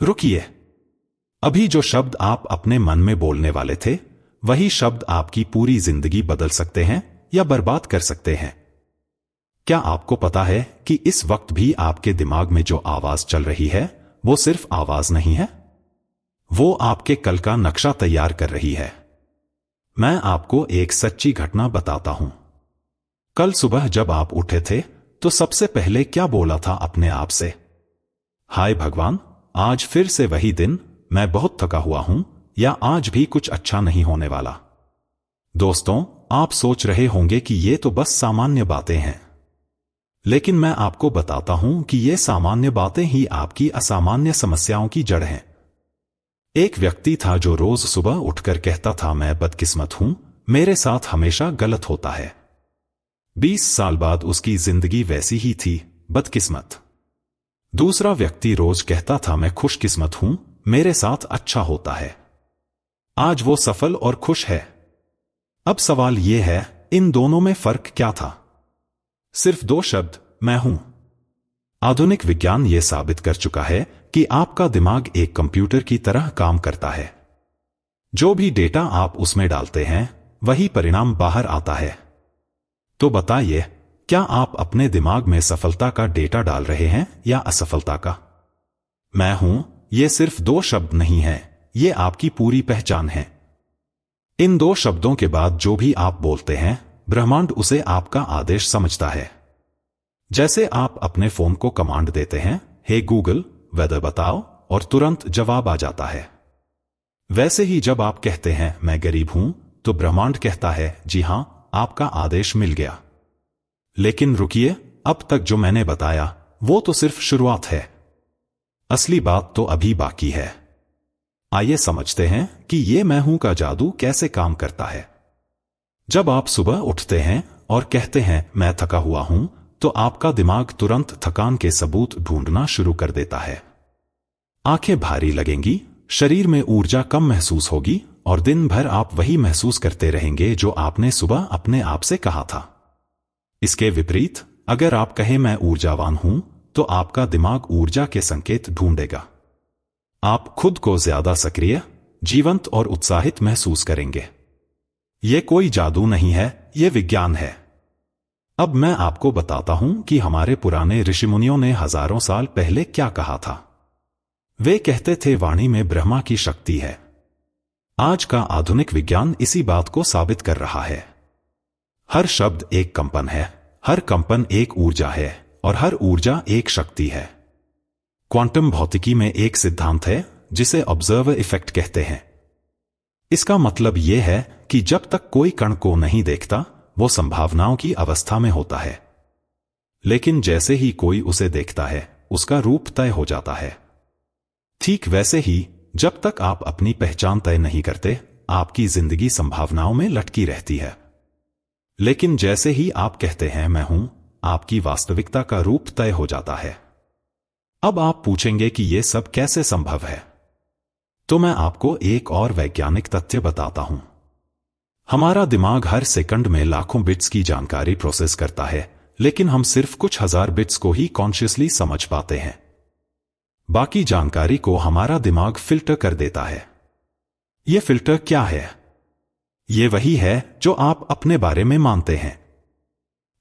रुकिए, अभी जो शब्द आप अपने मन में बोलने वाले थे, वही शब्द आपकी पूरी जिंदगी बदल सकते हैं या बर्बाद कर सकते हैं। क्या आपको पता है कि इस वक्त भी आपके दिमाग में जो आवाज चल रही है, वो सिर्फ आवाज नहीं है, वो आपके कल का नक्शा तैयार कर रही है। मैं आपको एक सच्ची घटना बताता हूं। कल सुबह जब आप उठे थे, तो सबसे पहले क्या बोला था अपने आप से? हाय भगवान, आज फिर से वही दिन, मैं बहुत थका हुआ हूं, या आज भी कुछ अच्छा नहीं होने वाला। दोस्तों, आप सोच रहे होंगे कि ये तो बस सामान्य बातें हैं, लेकिन मैं आपको बताता हूं कि ये सामान्य बातें ही आपकी असामान्य समस्याओं की जड़ हैं। एक व्यक्ति था जो रोज सुबह उठकर कहता था, मैं बदकिस्मत हूं, मेरे साथ हमेशा गलत होता है। 20 साल बाद उसकी जिंदगी वैसी ही थी, बदकिस्मत। दूसरा व्यक्ति रोज कहता था, मैं खुशकिस्मत हूं, मेरे साथ अच्छा होता है। आज वो सफल और खुश है। अब सवाल यह है, इन दोनों में फर्क क्या था? सिर्फ 2 शब्द, मैं हूं। आधुनिक विज्ञान यह साबित कर चुका है कि आपका दिमाग एक कंप्यूटर की तरह काम करता है। जो भी डेटा आप उसमें डालते हैं, वही परिणाम बाहर आता है। तो बताइए, क्या आप अपने दिमाग में सफलता का डेटा डाल रहे हैं या असफलता का? मैं हूं, ये सिर्फ 2 शब्द नहीं है, ये आपकी पूरी पहचान है। इन 2 शब्दों के बाद जो भी आप बोलते हैं, ब्रह्मांड उसे आपका आदेश समझता है। जैसे आप अपने फोन को कमांड देते हैं, हे गूगल, वेदर बताओ, और तुरंत जवाब आ जाता है। वैसे ही जब आप कहते हैं, मैं गरीब हूं, तो ब्रह्मांड कहता है, जी हां, आपका आदेश मिल गया। लेकिन रुकिए, अब तक जो मैंने बताया, वो तो सिर्फ शुरुआत है। असली बात तो अभी बाकी है। आइए समझते हैं कि ये मैं हूं का जादू कैसे काम करता है। जब आप सुबह उठते हैं और कहते हैं, मैं थका हुआ हूं, तो आपका दिमाग तुरंत थकान के सबूत ढूंढना शुरू कर देता है। आंखें भारी लगेंगी, शरीर में ऊर्जा कम महसूस होगी, और दिन भर आप वही महसूस करते रहेंगे जो आपने सुबह अपने आप से कहा था। इसके विपरीत, अगर आप कहें, मैं ऊर्जावान हूं, तो आपका दिमाग ऊर्जा के संकेत ढूंढेगा। आप खुद को ज्यादा सक्रिय, जीवंत और उत्साहित महसूस करेंगे। यह कोई जादू नहीं है, यह विज्ञान है। अब मैं आपको बताता हूं कि हमारे पुराने ऋषिमुनियों ने हजारों साल पहले क्या कहा था। वे कहते थे, वाणी में ब्रह्मा की शक्ति है। आज का आधुनिक विज्ञान इसी बात को साबित कर रहा है। हर शब्द एक कंपन है, हर कंपन एक ऊर्जा है, और हर ऊर्जा एक शक्ति है। क्वांटम भौतिकी में एक सिद्धांत है जिसे ऑब्जर्वर इफेक्ट कहते हैं। इसका मतलब यह है कि जब तक कोई कण को नहीं देखता, वो संभावनाओं की अवस्था में होता है। लेकिन जैसे ही कोई उसे देखता है, उसका रूप तय हो जाता है। ठीक वैसे ही, जब तक आप अपनी पहचान तय नहीं करते, आपकी जिंदगी संभावनाओं में लटकी रहती है। लेकिन जैसे ही आप कहते हैं, मैं हूं, आपकी वास्तविकता का रूप तय हो जाता है। अब आप पूछेंगे कि यह सब कैसे संभव है? तो मैं आपको एक और वैज्ञानिक तथ्य बताता हूं। हमारा दिमाग हर सेकंड में लाखों बिट्स की जानकारी प्रोसेस करता है, लेकिन हम सिर्फ कुछ हजार बिट्स को ही कॉन्शियसली समझ पाते हैं। बाकी जानकारी को हमारा दिमाग फिल्टर कर देता है। यह फिल्टर क्या है? यह वही है जो आप अपने बारे में मानते हैं।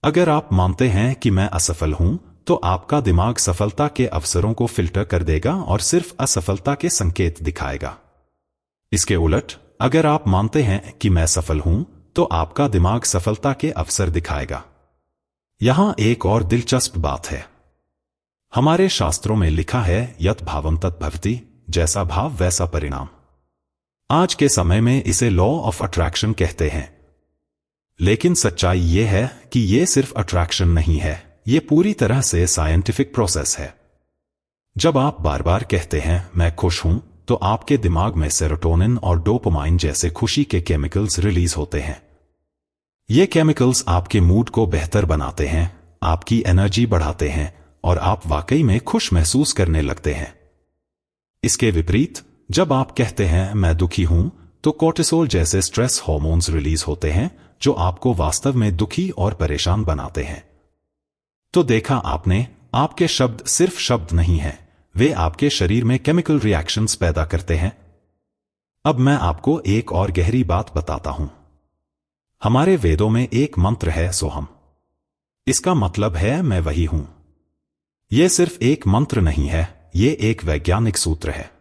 अगर आप मानते हैं कि मैं असफल हूं, तो आपका दिमाग सफलता के अवसरों को फिल्टर कर देगा और सिर्फ असफलता के संकेत दिखाएगा। इसके उलट, अगर आप मानते हैं कि मैं सफल हूं, तो आपका दिमाग सफलता के अवसर दिखाएगा। यहां एक और दिलचस्प बात है। हमारे शास्त्रों में लिखा है, यत् भावं तत् भवति, जैसा भाव वैसा परिणाम। आज के समय में इसे लॉ ऑफ अट्रैक्शन कहते हैं। लेकिन सच्चाई यह है कि यह सिर्फ अट्रैक्शन नहीं है, यह पूरी तरह से साइंटिफिक प्रोसेस है। जब आप बार बार कहते हैं, मैं खुश हूं, तो आपके दिमाग में सेरोटोनिन और डोपामाइन जैसे खुशी के केमिकल्स रिलीज होते हैं। ये केमिकल्स आपके मूड को बेहतर बनाते हैं, आपकी एनर्जी बढ़ाते हैं, और आप वाकई में खुश महसूस करने लगते हैं। इसके विपरीत, जब आप कहते हैं, मैं दुखी हूं, तो कोर्टिसोल जैसे स्ट्रेस हार्मोन्स रिलीज होते हैं, जो आपको वास्तव में दुखी और परेशान बनाते हैं। तो देखा आपने, आपके शब्द सिर्फ शब्द नहीं हैं, वे आपके शरीर में केमिकल रिएक्शंस पैदा करते हैं। अब मैं आपको एक और गहरी बात बताता हूं। हमारे वेदों में एक मंत्र है, सोहम। इसका मतलब है मैं वही हूं। यह सिर्फ एक मंत्र नहीं है, यह एक वैज्ञानिक सूत्र है।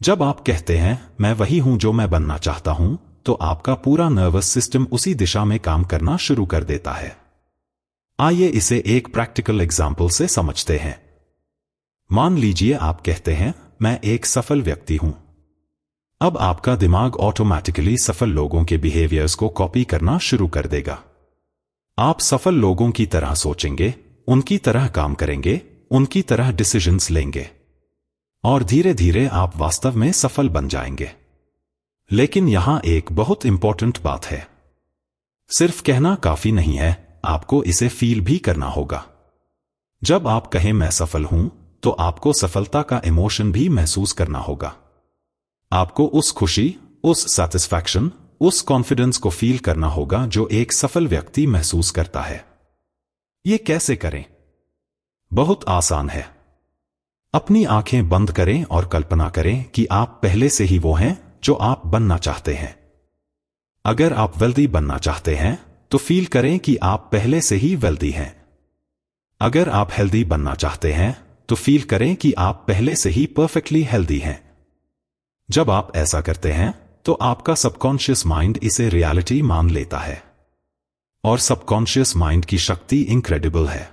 जब आप कहते हैं मैं वही हूं जो मैं बनना चाहता हूं, तो आपका पूरा नर्वस सिस्टम उसी दिशा में काम करना शुरू कर देता है। आइए इसे एक प्रैक्टिकल एग्जाम्पल से समझते हैं। मान लीजिए आप कहते हैं मैं एक सफल व्यक्ति हूं। अब आपका दिमाग ऑटोमेटिकली सफल लोगों के बिहेवियर्स को कॉपी करना शुरू कर देगा। आप सफल लोगों की तरह सोचेंगे, उनकी तरह काम करेंगे, उनकी तरह डिसीजंस लेंगे, और धीरे धीरे आप वास्तव में सफल बन जाएंगे। लेकिन यहां एक बहुत इंपॉर्टेंट बात है। सिर्फ कहना काफी नहीं है, आपको इसे फील भी करना होगा। जब आप कहें मैं सफल हूं, तो आपको सफलता का इमोशन भी महसूस करना होगा। आपको उस खुशी, उस सैटिस्फैक्शन, उस कॉन्फिडेंस को फील करना होगा जो एक सफल व्यक्ति महसूस करता है। ये कैसे करें? बहुत आसान है। अपनी आंखें बंद करें और कल्पना करें कि आप पहले से ही वो हैं जो आप बनना चाहते हैं। अगर आप वेल्दी बनना चाहते हैं, तो फील करें कि आप पहले से ही वेल्दी हैं। अगर आप हेल्दी बनना चाहते हैं, तो फील करें कि आप पहले से ही परफेक्टली हेल्दी हैं। जब आप ऐसा करते हैं, तो आपका सबकॉन्शियस माइंड इसे रियलिटी मान लेता है। और सबकॉन्शियस माइंड की शक्ति इनक्रेडिबल है।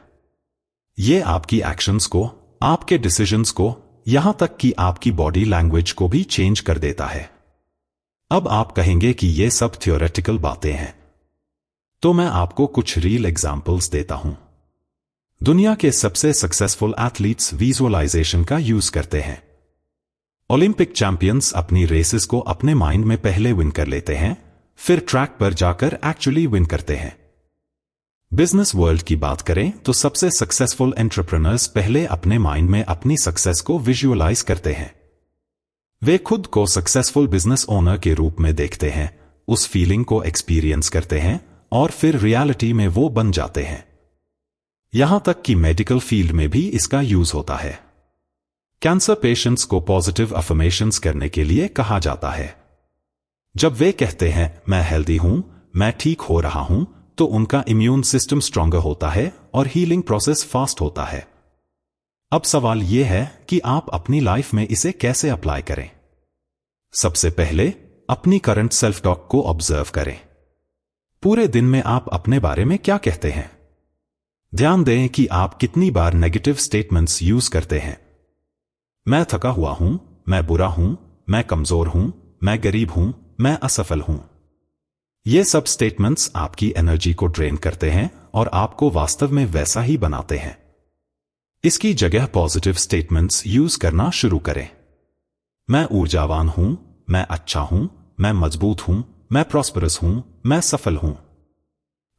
यह आपकी एक्शंस को, आपके डिसीजंस को, यहां तक कि आपकी बॉडी लैंग्वेज को भी चेंज कर देता है। अब आप कहेंगे कि ये सब थियोरेटिकल बातें हैं। तो मैं आपको कुछ रियल एग्जाम्पल्स देता हूं। दुनिया के सबसे सक्सेसफुल एथलीट्स विजुअलाइजेशन का यूज करते हैं। ओलंपिक चैंपियंस अपनी रेसेस को अपने माइंड में पहले विन कर लेते हैं, फिर ट्रैक पर जाकर एक्चुअली विन करते हैं। बिजनेस वर्ल्ड की बात करें तो सबसे सक्सेसफुल एंटरप्रेन्योर्स पहले अपने माइंड में अपनी सक्सेस को विजुअलाइज करते हैं। वे खुद को सक्सेसफुल बिजनेस ओनर के रूप में देखते हैं, उस फीलिंग को एक्सपीरियंस करते हैं, और फिर रियलिटी में वो बन जाते हैं। यहां तक कि मेडिकल फील्ड में भी इसका यूज होता है। कैंसर पेशेंट्स को पॉजिटिव अफर्मेशंस करने के लिए कहा जाता है। जब वे कहते हैं मैं हेल्दी हूं, मैं ठीक हो रहा हूं, तो उनका इम्यून सिस्टम स्ट्रॉन्गर होता है और हीलिंग प्रोसेस फास्ट होता है। अब सवाल यह है कि आप अपनी लाइफ में इसे कैसे अप्लाई करें। सबसे पहले अपनी करंट सेल्फ टॉक को ऑब्जर्व करें। पूरे दिन में आप अपने बारे में क्या कहते हैं? ध्यान दें कि आप कितनी बार नेगेटिव स्टेटमेंट्स यूज करते हैं। मैं थका हुआ हूं, मैं बुरा हूं, मैं कमजोर हूं, मैं गरीब हूं, मैं असफल हूं। ये सब स्टेटमेंट्स आपकी एनर्जी को ड्रेन करते हैं और आपको वास्तव में वैसा ही बनाते हैं। इसकी जगह पॉजिटिव स्टेटमेंट्स यूज करना शुरू करें। मैं ऊर्जावान हूं, मैं अच्छा हूं, मैं मजबूत हूं, मैं प्रॉस्परस हूं, मैं सफल हूं।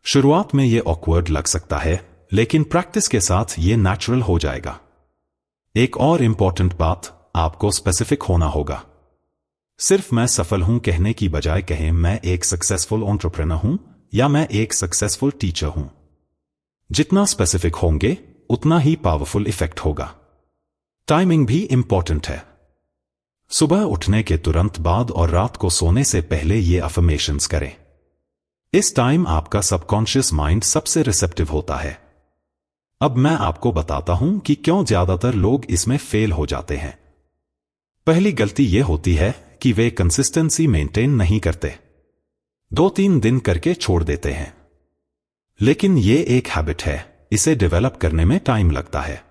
शुरुआत में यह ऑकवर्ड लग सकता है, लेकिन प्रैक्टिस के साथ यह नेचुरल हो जाएगा। एक और इंपॉर्टेंट बात, आपको स्पेसिफिक होना होगा। सिर्फ मैं सफल हूं कहने की बजाय कहें मैं एक सक्सेसफुल एंटरप्रेन्योर हूं या मैं एक सक्सेसफुल टीचर हूं। जितना स्पेसिफिक होंगे, उतना ही पावरफुल इफेक्ट होगा। टाइमिंग भी इंपॉर्टेंट है। सुबह उठने के तुरंत बाद और रात को सोने से पहले ये अफर्मेशंस करें। इस टाइम आपका सबकॉन्शियस माइंड सबसे रिसेप्टिव होता है। अब मैं आपको बताता हूं कि क्यों ज्यादातर लोग इसमें फेल हो जाते हैं। पहली गलती यह होती है कि वे कंसिस्टेंसी मेंटेन नहीं करते। 2-3 दिन करके छोड़ देते हैं। लेकिन यह एक हैबिट है, इसे डेवलप करने में टाइम लगता है।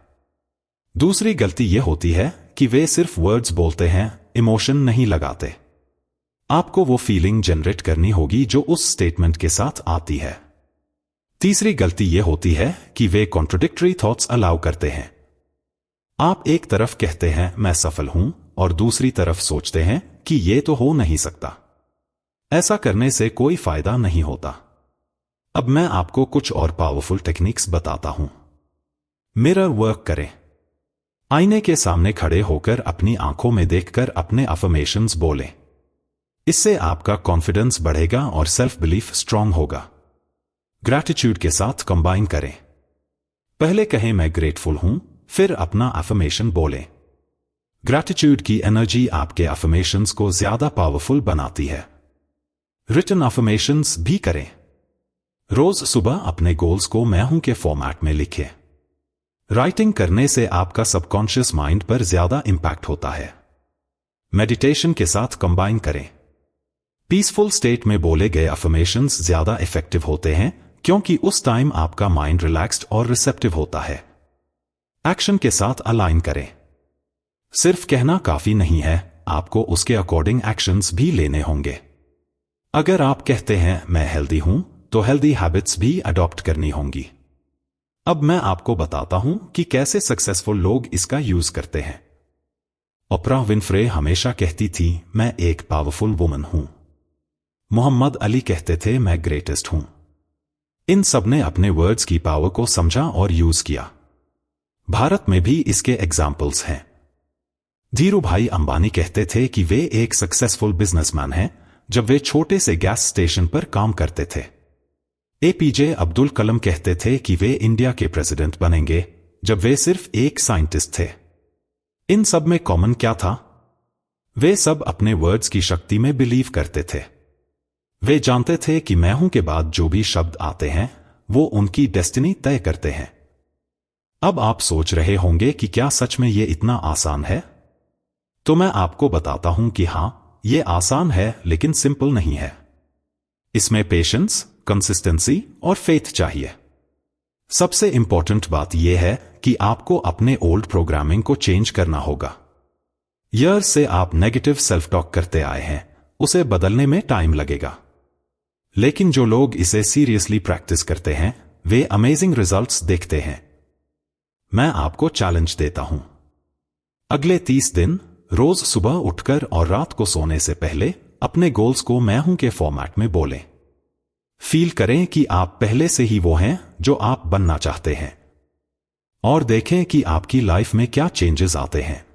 दूसरी गलती यह होती है कि वे सिर्फ वर्ड्स बोलते हैं, इमोशन नहीं लगाते। आपको वो फीलिंग जनरेट करनी होगी जो उस स्टेटमेंट के साथ आती है। तीसरी गलती यह होती है कि वे कॉन्ट्रडिक्टरी थॉट्स अलाउ करते हैं। आप एक तरफ कहते हैं मैं सफल हूं और दूसरी तरफ सोचते हैं कि यह तो हो नहीं सकता। ऐसा करने से कोई फायदा नहीं होता। अब मैं आपको कुछ और पावरफुल टेक्निक्स बताता हूं। मिरर वर्क करें। आईने के सामने खड़े होकर अपनी आंखों में देखकर अपने अफर्मेशंस बोलें। इससे आपका कॉन्फिडेंस बढ़ेगा और सेल्फ बिलीफ स्ट्रांग होगा। ग्रैटिट्यूड के साथ कंबाइन करें। पहले कहें मैं ग्रेटफुल हूं, फिर अपना अफर्मेशन बोलें। ग्रैटिट्यूड की एनर्जी आपके अफर्मेशंस को ज्यादा पावरफुल बनाती है। रिटन अफर्मेशंस भी करें। रोज सुबह अपने गोल्स को मैं हूं के फॉर्मेट में लिखें। राइटिंग करने से आपका सबकॉन्शियस माइंड पर ज्यादा इंपैक्ट होता है। मेडिटेशन के साथ कंबाइन करें। पीसफुल स्टेट में बोले गए अफर्मेशंस ज्यादा इफेक्टिव होते हैं क्योंकि उस टाइम आपका माइंड रिलैक्स्ड और रिसेप्टिव होता है। एक्शन के साथ अलाइन करें। सिर्फ कहना काफी नहीं है, आपको उसके अकॉर्डिंग एक्शंस भी लेने होंगे। अगर आप कहते हैं मैं हेल्दी हूं, तो हेल्दी हैबिट्स भी अडॉप्ट करनी होंगी। अब मैं आपको बताता हूं कि कैसे सक्सेसफुल लोग इसका यूज करते हैं। ओपरा विनफ्रे हमेशा कहती थी मैं एक पावरफुल वुमन हूं। मोहम्मद अली कहते थे मैं ग्रेटेस्ट हूं। इन सब ने अपने वर्ड्स की पावर को समझा और यूज किया। भारत में भी इसके एग्जाम्पल्स हैं। धीरू भाई अंबानी कहते थे कि वे एक सक्सेसफुल बिजनेसमैन हैं जब वे छोटे से गैस स्टेशन पर काम करते थे। एपीजे अब्दुल कलाम कहते थे कि वे इंडिया के प्रेसिडेंट बनेंगे जब वे सिर्फ एक साइंटिस्ट थे। इन सब में कॉमन क्या था? वे सब अपने वर्ड्स की शक्ति में बिलीव करते थे। वे जानते थे कि मैं हूं के बाद जो भी शब्द आते हैं वो उनकी डेस्टिनी तय करते हैं। अब आप सोच रहे होंगे कि क्या सच में ये इतना आसान है? तो मैं आपको बताता हूं कि हां, ये आसान है लेकिन सिंपल नहीं है। इसमें पेशेंस, कंसिस्टेंसी और फेथ चाहिए। सबसे इंपॉर्टेंट बात यह है कि आपको अपने ओल्ड प्रोग्रामिंग को चेंज करना होगा। ईयर्स से आप नेगेटिव सेल्फ टॉक करते आए हैं, उसे बदलने में टाइम लगेगा। लेकिन जो लोग इसे सीरियसली प्रैक्टिस करते हैं वे अमेजिंग रिजल्ट्स देखते हैं। मैं आपको चैलेंज देता हूं। अगले 30 दिन रोज सुबह उठकर और रात को सोने से पहले अपने गोल्स को मैं हूं के फॉर्मेट में बोलें। फील करें कि आप पहले से ही वो हैं जो आप बनना चाहते हैं और देखें कि आपकी लाइफ में क्या चेंजेस आते हैं।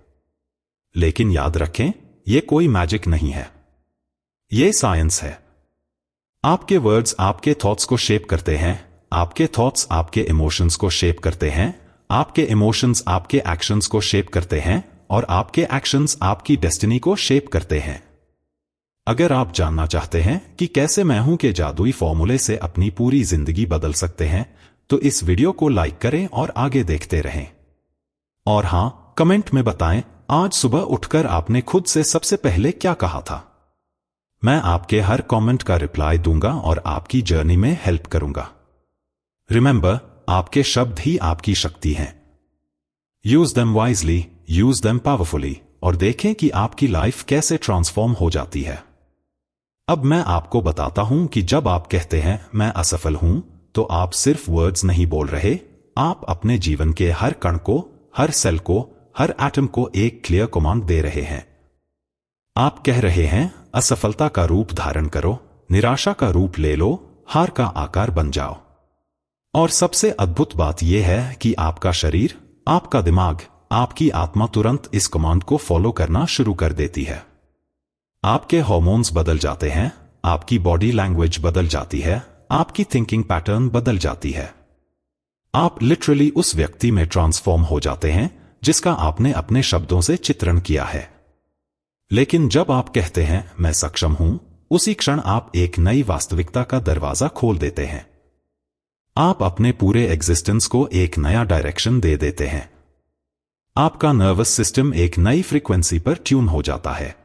लेकिन याद रखें, यह कोई मैजिक नहीं है, यह साइंस है। आपके वर्ड्स आपके थॉट्स को शेप करते हैं, आपके थॉट्स आपके इमोशंस को शेप करते हैं, आपके इमोशंस आपके एक्शंस को शेप करते हैं और आपके एक्शंस आपकी डेस्टिनी को शेप करते हैं। अगर आप जानना चाहते हैं कि कैसे मैं हूं के जादुई फॉर्मूले से अपनी पूरी जिंदगी बदल सकते हैं, तो इस वीडियो को लाइक करें और आगे देखते रहें। और हां, कमेंट में बताएं आज सुबह उठकर आपने खुद से सबसे पहले क्या कहा था। मैं आपके हर कमेंट का रिप्लाई दूंगा और आपकी जर्नी में हेल्प करूंगा। रिमेंबर, आपके शब्द ही आपकी शक्ति हैं। Use them wisely, use them powerfully और देखें कि आपकी लाइफ कैसे ट्रांसफॉर्म हो जाती है। अब मैं आपको बताता हूं कि जब आप कहते हैं मैं असफल हूं, तो आप सिर्फ वर्ड्स नहीं बोल रहे, आप अपने जीवन के हर कण को, हर सेल को, हर एटम को एक क्लियर कमांड दे रहे हैं। आप कह रहे हैं असफलता का रूप धारण करो, निराशा का रूप ले लो, हार का आकार बन जाओ। और सबसे अद्भुत बात यह है कि आपका शरीर, आपका दिमाग, आपकी आत्मा तुरंत इस कमांड को फॉलो करना शुरू कर देती है। आपके हार्मोन्स बदल जाते हैं, आपकी बॉडी लैंग्वेज बदल जाती है, आपकी थिंकिंग पैटर्न बदल जाती है। आप लिटरली उस व्यक्ति में ट्रांसफॉर्म हो जाते हैं जिसका आपने अपने शब्दों से चित्रण किया है। लेकिन जब आप कहते हैं मैं सक्षम हूं, उसी क्षण आप एक नई वास्तविकता का दरवाजा खोल देते हैं। आप अपने पूरे एग्जिस्टेंस को एक नया डायरेक्शन दे देते हैं। आपका नर्वस सिस्टम एक नई फ्रीक्वेंसी पर ट्यून हो जाता है।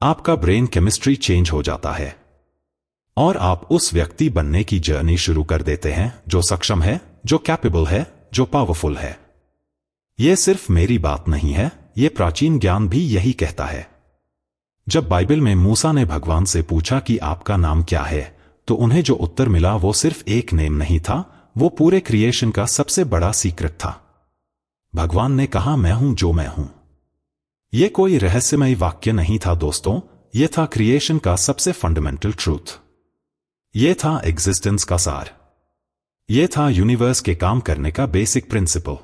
आपका ब्रेन केमिस्ट्री चेंज हो जाता है और आप उस व्यक्ति बनने की जर्नी शुरू कर देते हैं जो सक्षम है, जो कैपेबल है, जो पावरफुल है। यह सिर्फ मेरी बात नहीं है, यह प्राचीन ज्ञान भी यही कहता है। जब बाइबल में मूसा ने भगवान से पूछा कि आपका नाम क्या है, तो उन्हें जो उत्तर मिला वो सिर्फ एक नेम नहीं था, वो पूरे क्रिएशन का सबसे बड़ा सीक्रेट था। भगवान ने कहा मैं हूं जो मैं हूं। यह कोई रहस्यमय वाक्य नहीं था दोस्तों, यह था क्रिएशन का सबसे फंडामेंटल ट्रूथ। यह था एग्जिस्टेंस का सार। यह था यूनिवर्स के काम करने का बेसिक प्रिंसिपल।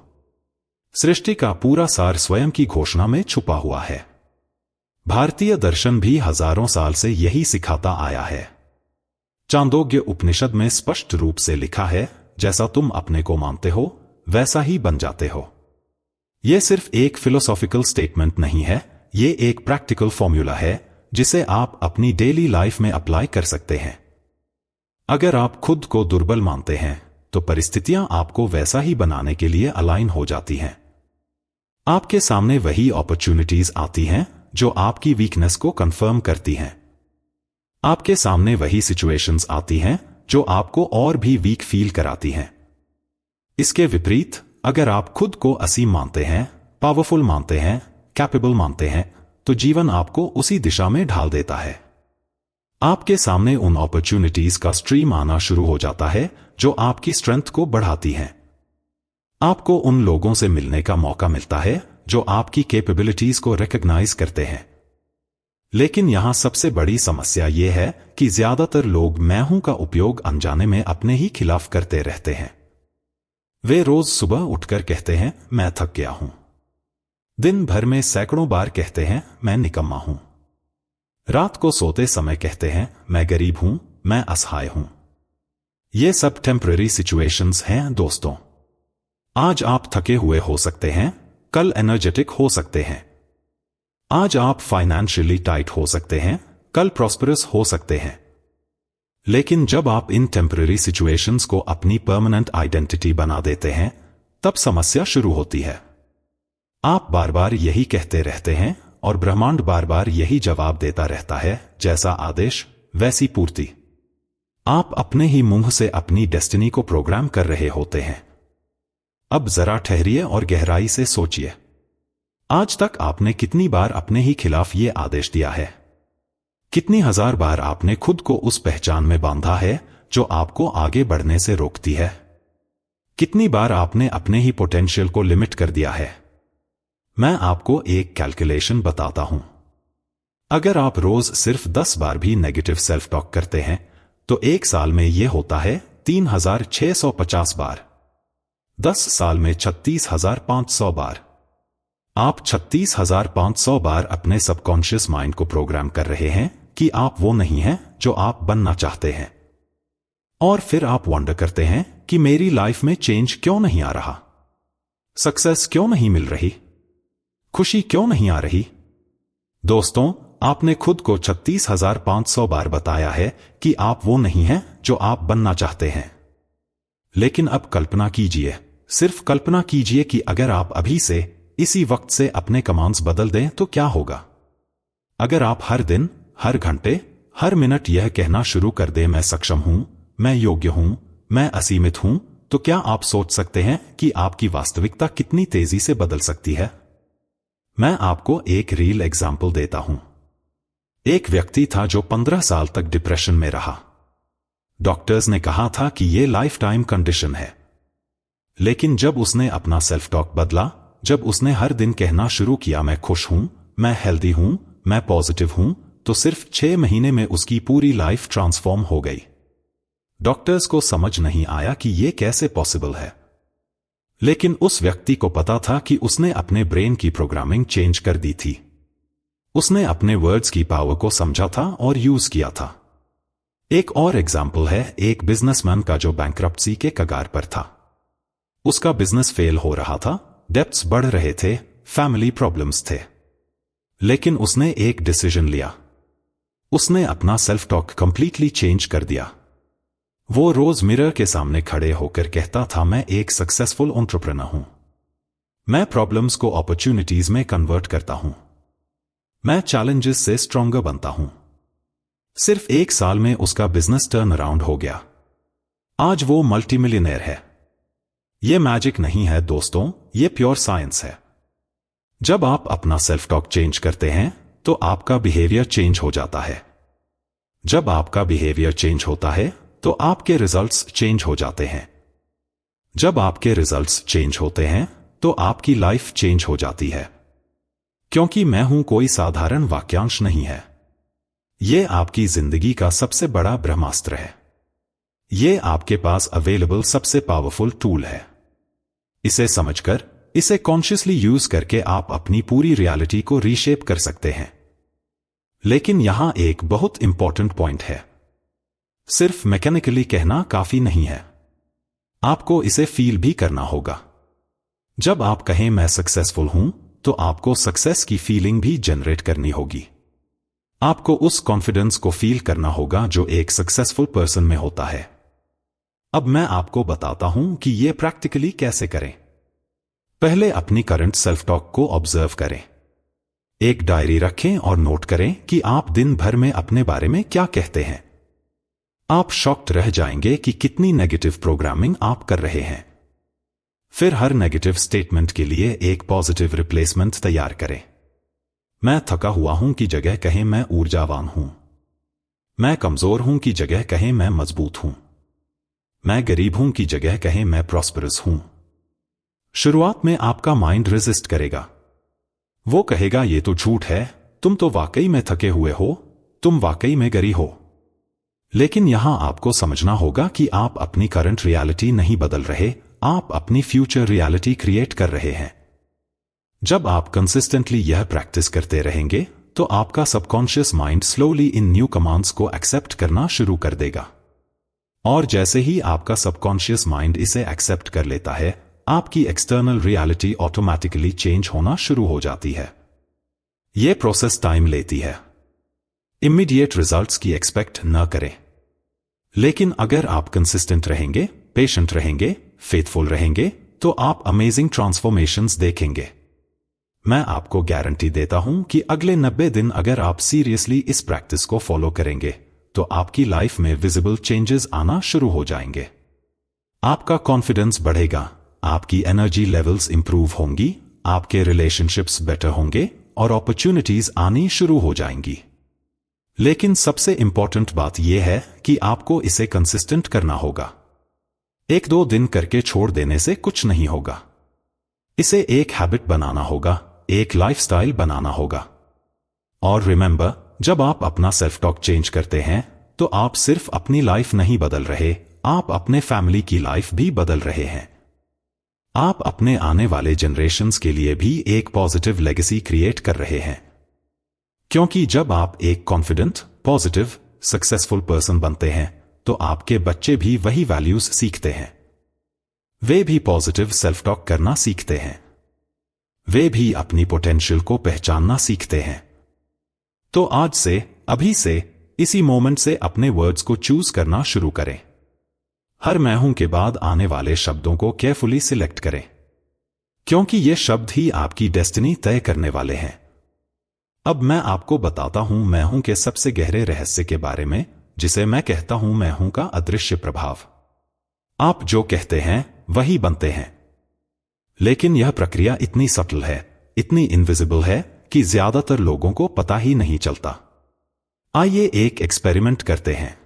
सृष्टि का पूरा सार स्वयं की घोषणा में छुपा हुआ है। भारतीय दर्शन भी हजारों साल से यही सिखाता आया है। चांदोग्य उपनिषद में स्पष्ट रूप से लिखा है, जैसा तुम अपने को मानते हो वैसा ही बन जाते हो। ये सिर्फ एक फिलोसॉफिकल स्टेटमेंट नहीं है, ये एक प्रैक्टिकल फॉर्मूला है जिसे आप अपनी डेली लाइफ में अप्लाई कर सकते हैं। अगर आप खुद को दुर्बल मानते हैं तो परिस्थितियां आपको वैसा ही बनाने के लिए अलाइन हो जाती हैं। आपके सामने वही अपॉर्चुनिटीज आती हैं जो आपकी वीकनेस को कंफर्म करती हैं। आपके सामने वही सिचुएशंस आती हैं जो आपको और भी वीक फील कराती हैं। इसके विपरीत, अगर आप खुद को असीम मानते हैं, पावरफुल मानते हैं, कैपेबल मानते हैं, तो जीवन आपको उसी दिशा में ढाल देता है। आपके सामने उन अपॉर्चुनिटीज का स्ट्रीम आना शुरू हो जाता है जो आपकी स्ट्रेंथ को बढ़ाती हैं। आपको उन लोगों से मिलने का मौका मिलता है जो आपकी कैपेबिलिटीज को रिकॉग्नाइज करते हैं। लेकिन यहां सबसे बड़ी समस्या यह है कि ज्यादातर लोग मैं हूं का उपयोग अनजाने में अपने ही खिलाफ करते रहते हैं। वे रोज सुबह उठकर कहते हैं, मैं थक गया हूं। दिन भर में सैकड़ों बार कहते हैं, मैं निकम्मा हूं। रात को सोते समय कहते हैं, मैं गरीब हूं, मैं असहाय हूं। ये सब टेम्पररी सिचुएशंस हैं दोस्तों। आज आप थके हुए हो सकते हैं, कल एनर्जेटिक हो सकते हैं। आज आप फाइनेंशियली टाइट हो सकते हैं, कल प्रॉस्परस हो सकते हैं। लेकिन जब आप इन टेम्पररी सिचुएशंस को अपनी परमानेंट आइडेंटिटी बना देते हैं, तब समस्या शुरू होती है। आप बार बार यही कहते रहते हैं और ब्रह्मांड बार बार यही जवाब देता रहता है, जैसा आदेश वैसी पूर्ति। आप अपने ही मुंह से अपनी डेस्टिनी को प्रोग्राम कर रहे होते हैं। अब जरा ठहरिए और गहराई से सोचिए। आज तक आपने कितनी बार अपने ही खिलाफ ये आदेश दिया है? कितनी हजार बार आपने खुद को उस पहचान में बांधा है जो आपको आगे बढ़ने से रोकती है? कितनी बार आपने अपने ही पोटेंशियल को लिमिट कर दिया है? मैं आपको एक कैलकुलेशन बताता हूं। अगर आप रोज सिर्फ 10 बार भी नेगेटिव सेल्फ टॉक करते हैं तो एक साल में यह होता है 3650 बार। 10 साल में 36,500 बार। आप 36,500 बार अपने सबकॉन्शियस माइंड को प्रोग्राम कर रहे हैं कि आप वो नहीं हैं जो आप बनना चाहते हैं। और फिर आप वंडर करते हैं कि मेरी लाइफ में चेंज क्यों नहीं आ रहा, सक्सेस क्यों नहीं मिल रही, खुशी क्यों नहीं आ रही। दोस्तों, आपने खुद को 36,500 बार बताया है कि आप वो नहीं हैं जो आप बनना चाहते हैं। लेकिन अब कल्पना कीजिए, सिर्फ कल्पना कीजिए कि अगर आप अभी से इसी वक्त से अपने कमांड्स बदल दें तो क्या होगा। अगर आप हर दिन, हर घंटे, हर मिनट यह कहना शुरू कर दें, मैं सक्षम हूं, मैं योग्य हूं, मैं असीमित हूं, तो क्या आप सोच सकते हैं कि आपकी वास्तविकता कितनी तेजी से बदल सकती है। मैं आपको एक रियल एग्जाम्पल देता हूं। एक व्यक्ति था जो 15 साल तक डिप्रेशन में रहा। डॉक्टर्स ने कहा था कि यह लाइफ टाइम कंडीशन है। लेकिन जब उसने अपना सेल्फ टॉक बदला, जब उसने हर दिन कहना शुरू किया, मैं खुश हूं, मैं हेल्दी हूं, मैं पॉजिटिव हूं, तो सिर्फ 6 महीने में उसकी पूरी लाइफ ट्रांसफॉर्म हो गई। डॉक्टर्स को समझ नहीं आया कि यह कैसे पॉसिबल है। लेकिन उस व्यक्ति को पता था कि उसने अपने ब्रेन की प्रोग्रामिंग चेंज कर दी थी। उसने अपने वर्ड्स की पावर को समझा था और यूज किया था। एक और एग्जाम्पल है एक बिजनेसमैन का जो बैंकरप्सी के कगार पर था। उसका बिजनेस फेल हो रहा था, डेब्ट्स बढ़ रहे थे, फैमिली प्रॉब्लम्स थे। लेकिन उसने एक डिसीजन लिया। उसने अपना सेल्फ टॉक कंप्लीटली चेंज कर दिया। वो रोज मिरर के सामने खड़े होकर कहता था, मैं एक सक्सेसफुल एंटरप्रेन्योर हूं, मैं प्रॉब्लम्स को अपॉर्चुनिटीज में कन्वर्ट करता हूं, मैं चैलेंजेस से स्ट्रॉन्गर बनता हूं। सिर्फ 1 साल में उसका बिजनेस टर्न अराउंड हो गया। आज वो मल्टीमिलियनेयर है। ये मैजिक नहीं है दोस्तों, ये प्योर साइंस है। जब आप अपना सेल्फ टॉक चेंज करते हैं तो आपका बिहेवियर चेंज हो जाता है। जब आपका बिहेवियर चेंज होता है तो आपके रिजल्ट्स चेंज हो जाते हैं। जब आपके रिजल्ट्स चेंज होते हैं तो आपकी लाइफ चेंज हो जाती है। क्योंकि मैं हूं कोई साधारण वाक्यांश नहीं है। यह आपकी जिंदगी का सबसे बड़ा ब्रह्मास्त्र है। यह आपके पास अवेलेबल सबसे पावरफुल टूल है। इसे समझकर, इसे कॉन्शियसली यूज करके आप अपनी पूरी रियलिटी को रीशेप कर सकते हैं। लेकिन यहां एक बहुत इंपॉर्टेंट पॉइंट है। सिर्फ मैकेनिकली कहना काफी नहीं है। आपको इसे फील भी करना होगा। जब आप कहें मैं सक्सेसफुल हूं, तो आपको सक्सेस की फीलिंग भी जनरेट करनी होगी। आपको उस कॉन्फिडेंस को फील करना होगा जो एक सक्सेसफुल पर्सन में होता है। अब मैं आपको बताता हूं कि यह प्रैक्टिकली कैसे करें। पहले अपनी करंट सेल्फ टॉक को ऑब्जर्व करें। एक डायरी रखें और नोट करें कि आप दिन भर में अपने बारे में क्या कहते हैं। आप शॉक्ड रह जाएंगे कि कितनी नेगेटिव प्रोग्रामिंग आप कर रहे हैं। फिर हर नेगेटिव स्टेटमेंट के लिए एक पॉजिटिव रिप्लेसमेंट तैयार करें। मैं थका हुआ हूं की जगह कहें मैं ऊर्जावान हूं। मैं कमजोर हूं की जगह कहें मैं मजबूत हूं। मैं गरीब हूं की जगह कहें मैं प्रॉस्परस हूं। शुरुआत में आपका माइंड रेजिस्ट करेगा। वो कहेगा ये तो झूठ है, तुम तो वाकई में थके हुए हो, तुम वाकई में गरीब हो। लेकिन यहां आपको समझना होगा कि आप अपनी करंट रियलिटी नहीं बदल रहे, आप अपनी फ्यूचर रियलिटी क्रिएट कर रहे हैं। जब आप कंसिस्टेंटली यह प्रैक्टिस करते रहेंगे, तो आपका subconscious mind slowly in new commands को एक्सेप्ट करना शुरू कर देगा। और जैसे ही आपका सबकॉन्शियस माइंड इसे एक्सेप्ट कर लेता है, आपकी एक्सटर्नल रियलिटी ऑटोमेटिकली चेंज होना शुरू हो जाती है। यह प्रोसेस टाइम लेती है। इमीडिएट रिजल्ट्स की एक्सपेक्ट न करें। लेकिन अगर आप कंसिस्टेंट रहेंगे, पेशेंट रहेंगे, फेथफुल रहेंगे, तो आप अमेजिंग ट्रांसफॉर्मेशंस देखेंगे। मैं आपको गारंटी देता हूं कि अगले 90 दिन अगर आप सीरियसली इस प्रैक्टिस को फॉलो करेंगे, तो आपकी लाइफ में विजिबल चेंजेस आना शुरू हो जाएंगे। आपका कॉन्फिडेंस बढ़ेगा, आपकी एनर्जी लेवल्स इंप्रूव होंगी, आपके रिलेशनशिप्स बेटर होंगे और अपॉर्चुनिटीज आनी शुरू हो जाएंगी। लेकिन सबसे इंपॉर्टेंट बात यह है कि आपको इसे कंसिस्टेंट करना होगा। 1-2 दिन करके छोड़ देने से कुछ नहीं होगा। इसे एक हैबिट बनाना होगा, एक लाइफस्टाइल बनाना होगा। और रिमेंबर, जब आप अपना सेल्फ टॉक चेंज करते हैं, तो आप सिर्फ अपनी लाइफ नहीं बदल रहे, आप अपने फैमिली की लाइफ भी बदल रहे हैं। आप अपने आने वाले जनरेशंस के लिए भी एक पॉजिटिव लेगेसी क्रिएट कर रहे हैं। क्योंकि जब आप एक कॉन्फिडेंट, पॉजिटिव, सक्सेसफुल पर्सन बनते हैं, तो आपके बच्चे भी वही वैल्यूज सीखते हैं। वे भी पॉजिटिव सेल्फ टॉक करना सीखते हैं। वे भी अपनी पोटेंशियल को पहचानना सीखते हैं। तो आज से, अभी से, इसी मोमेंट से अपने वर्ड्स को चूज करना शुरू करें। हर मैं हूं के बाद आने वाले शब्दों को केयरफुली सिलेक्ट करें, क्योंकि ये शब्द ही आपकी डेस्टिनी तय करने वाले हैं। अब मैं आपको बताता हूं मैं हूं के सबसे गहरे रहस्य के बारे में, जिसे मैं कहता हूं मैं हूं का अदृश्य प्रभाव। आप जो कहते हैं वही बनते हैं। लेकिन यह प्रक्रिया इतनी सटल है, इतनी इनविजिबल है कि ज्यादातर लोगों को पता ही नहीं चलता। आइए एक एक्सपेरिमेंट करते हैं।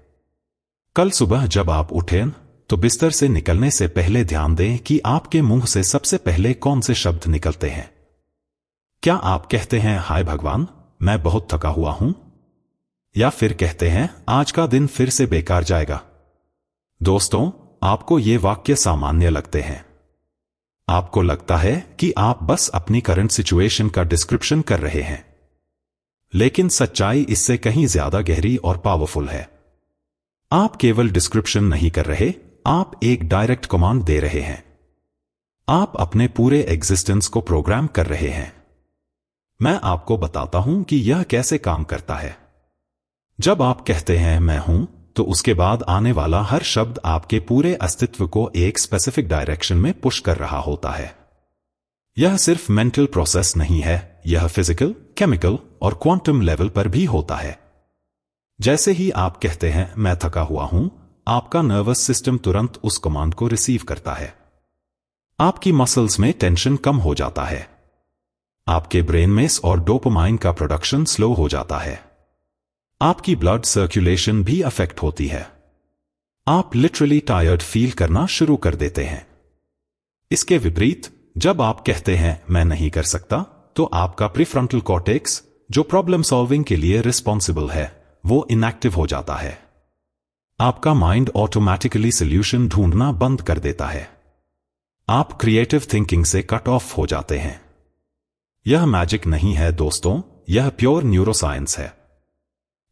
कल सुबह जब आप उठें, तो बिस्तर से निकलने से पहले ध्यान दें कि आपके मुंह से सबसे पहले कौन से शब्द निकलते हैं। क्या आप कहते हैं हाय भगवान, मैं बहुत थका हुआ हूं? या फिर कहते हैं आज का दिन फिर से बेकार जाएगा? दोस्तों, आपको ये वाक्य सामान्य लगते हैं। आपको लगता है कि आप बस अपनी करंट सिचुएशन का डिस्क्रिप्शन कर रहे हैं। लेकिन सच्चाई इससे कहीं ज्यादा गहरी और पावरफुल है। आप केवल डिस्क्रिप्शन नहीं कर रहे, आप एक डायरेक्ट कमांड दे रहे हैं। आप अपने पूरे एग्जिस्टेंस को प्रोग्राम कर रहे हैं। मैं आपको बताता हूं कि यह कैसे काम करता है। जब आप कहते हैं मैं हूं, तो उसके बाद आने वाला हर शब्द आपके पूरे अस्तित्व को एक स्पेसिफिक डायरेक्शन में पुश कर रहा होता है। यह सिर्फ मेंटल प्रोसेस नहीं है, यह फिजिकल, केमिकल और क्वांटम लेवल पर भी होता है। जैसे ही आप कहते हैं मैं थका हुआ हूं, आपका नर्वस सिस्टम तुरंत उस कमांड को रिसीव करता है। आपकी मसल्स में टेंशन कम हो जाता है। आपके ब्रेन में और डोपामाइन का प्रोडक्शन स्लो हो जाता है। आपकी ब्लड सर्कुलेशन भी अफेक्ट होती है। आप लिटरली टायर्ड फील करना शुरू कर देते हैं। इसके विपरीत, जब आप कहते हैं मैं नहीं कर सकता, तो आपका प्रीफ्रंटल कॉर्टेक्स, जो प्रॉब्लम सॉल्विंग के लिए रिस्पॉन्सिबल है, वो इनएक्टिव हो जाता है। आपका माइंड ऑटोमेटिकली सॉल्यूशन ढूंढना बंद कर देता है। आप क्रिएटिव थिंकिंग से कट ऑफ हो जाते हैं। यह मैजिक नहीं है दोस्तों, यह प्योर न्यूरोसाइंस है।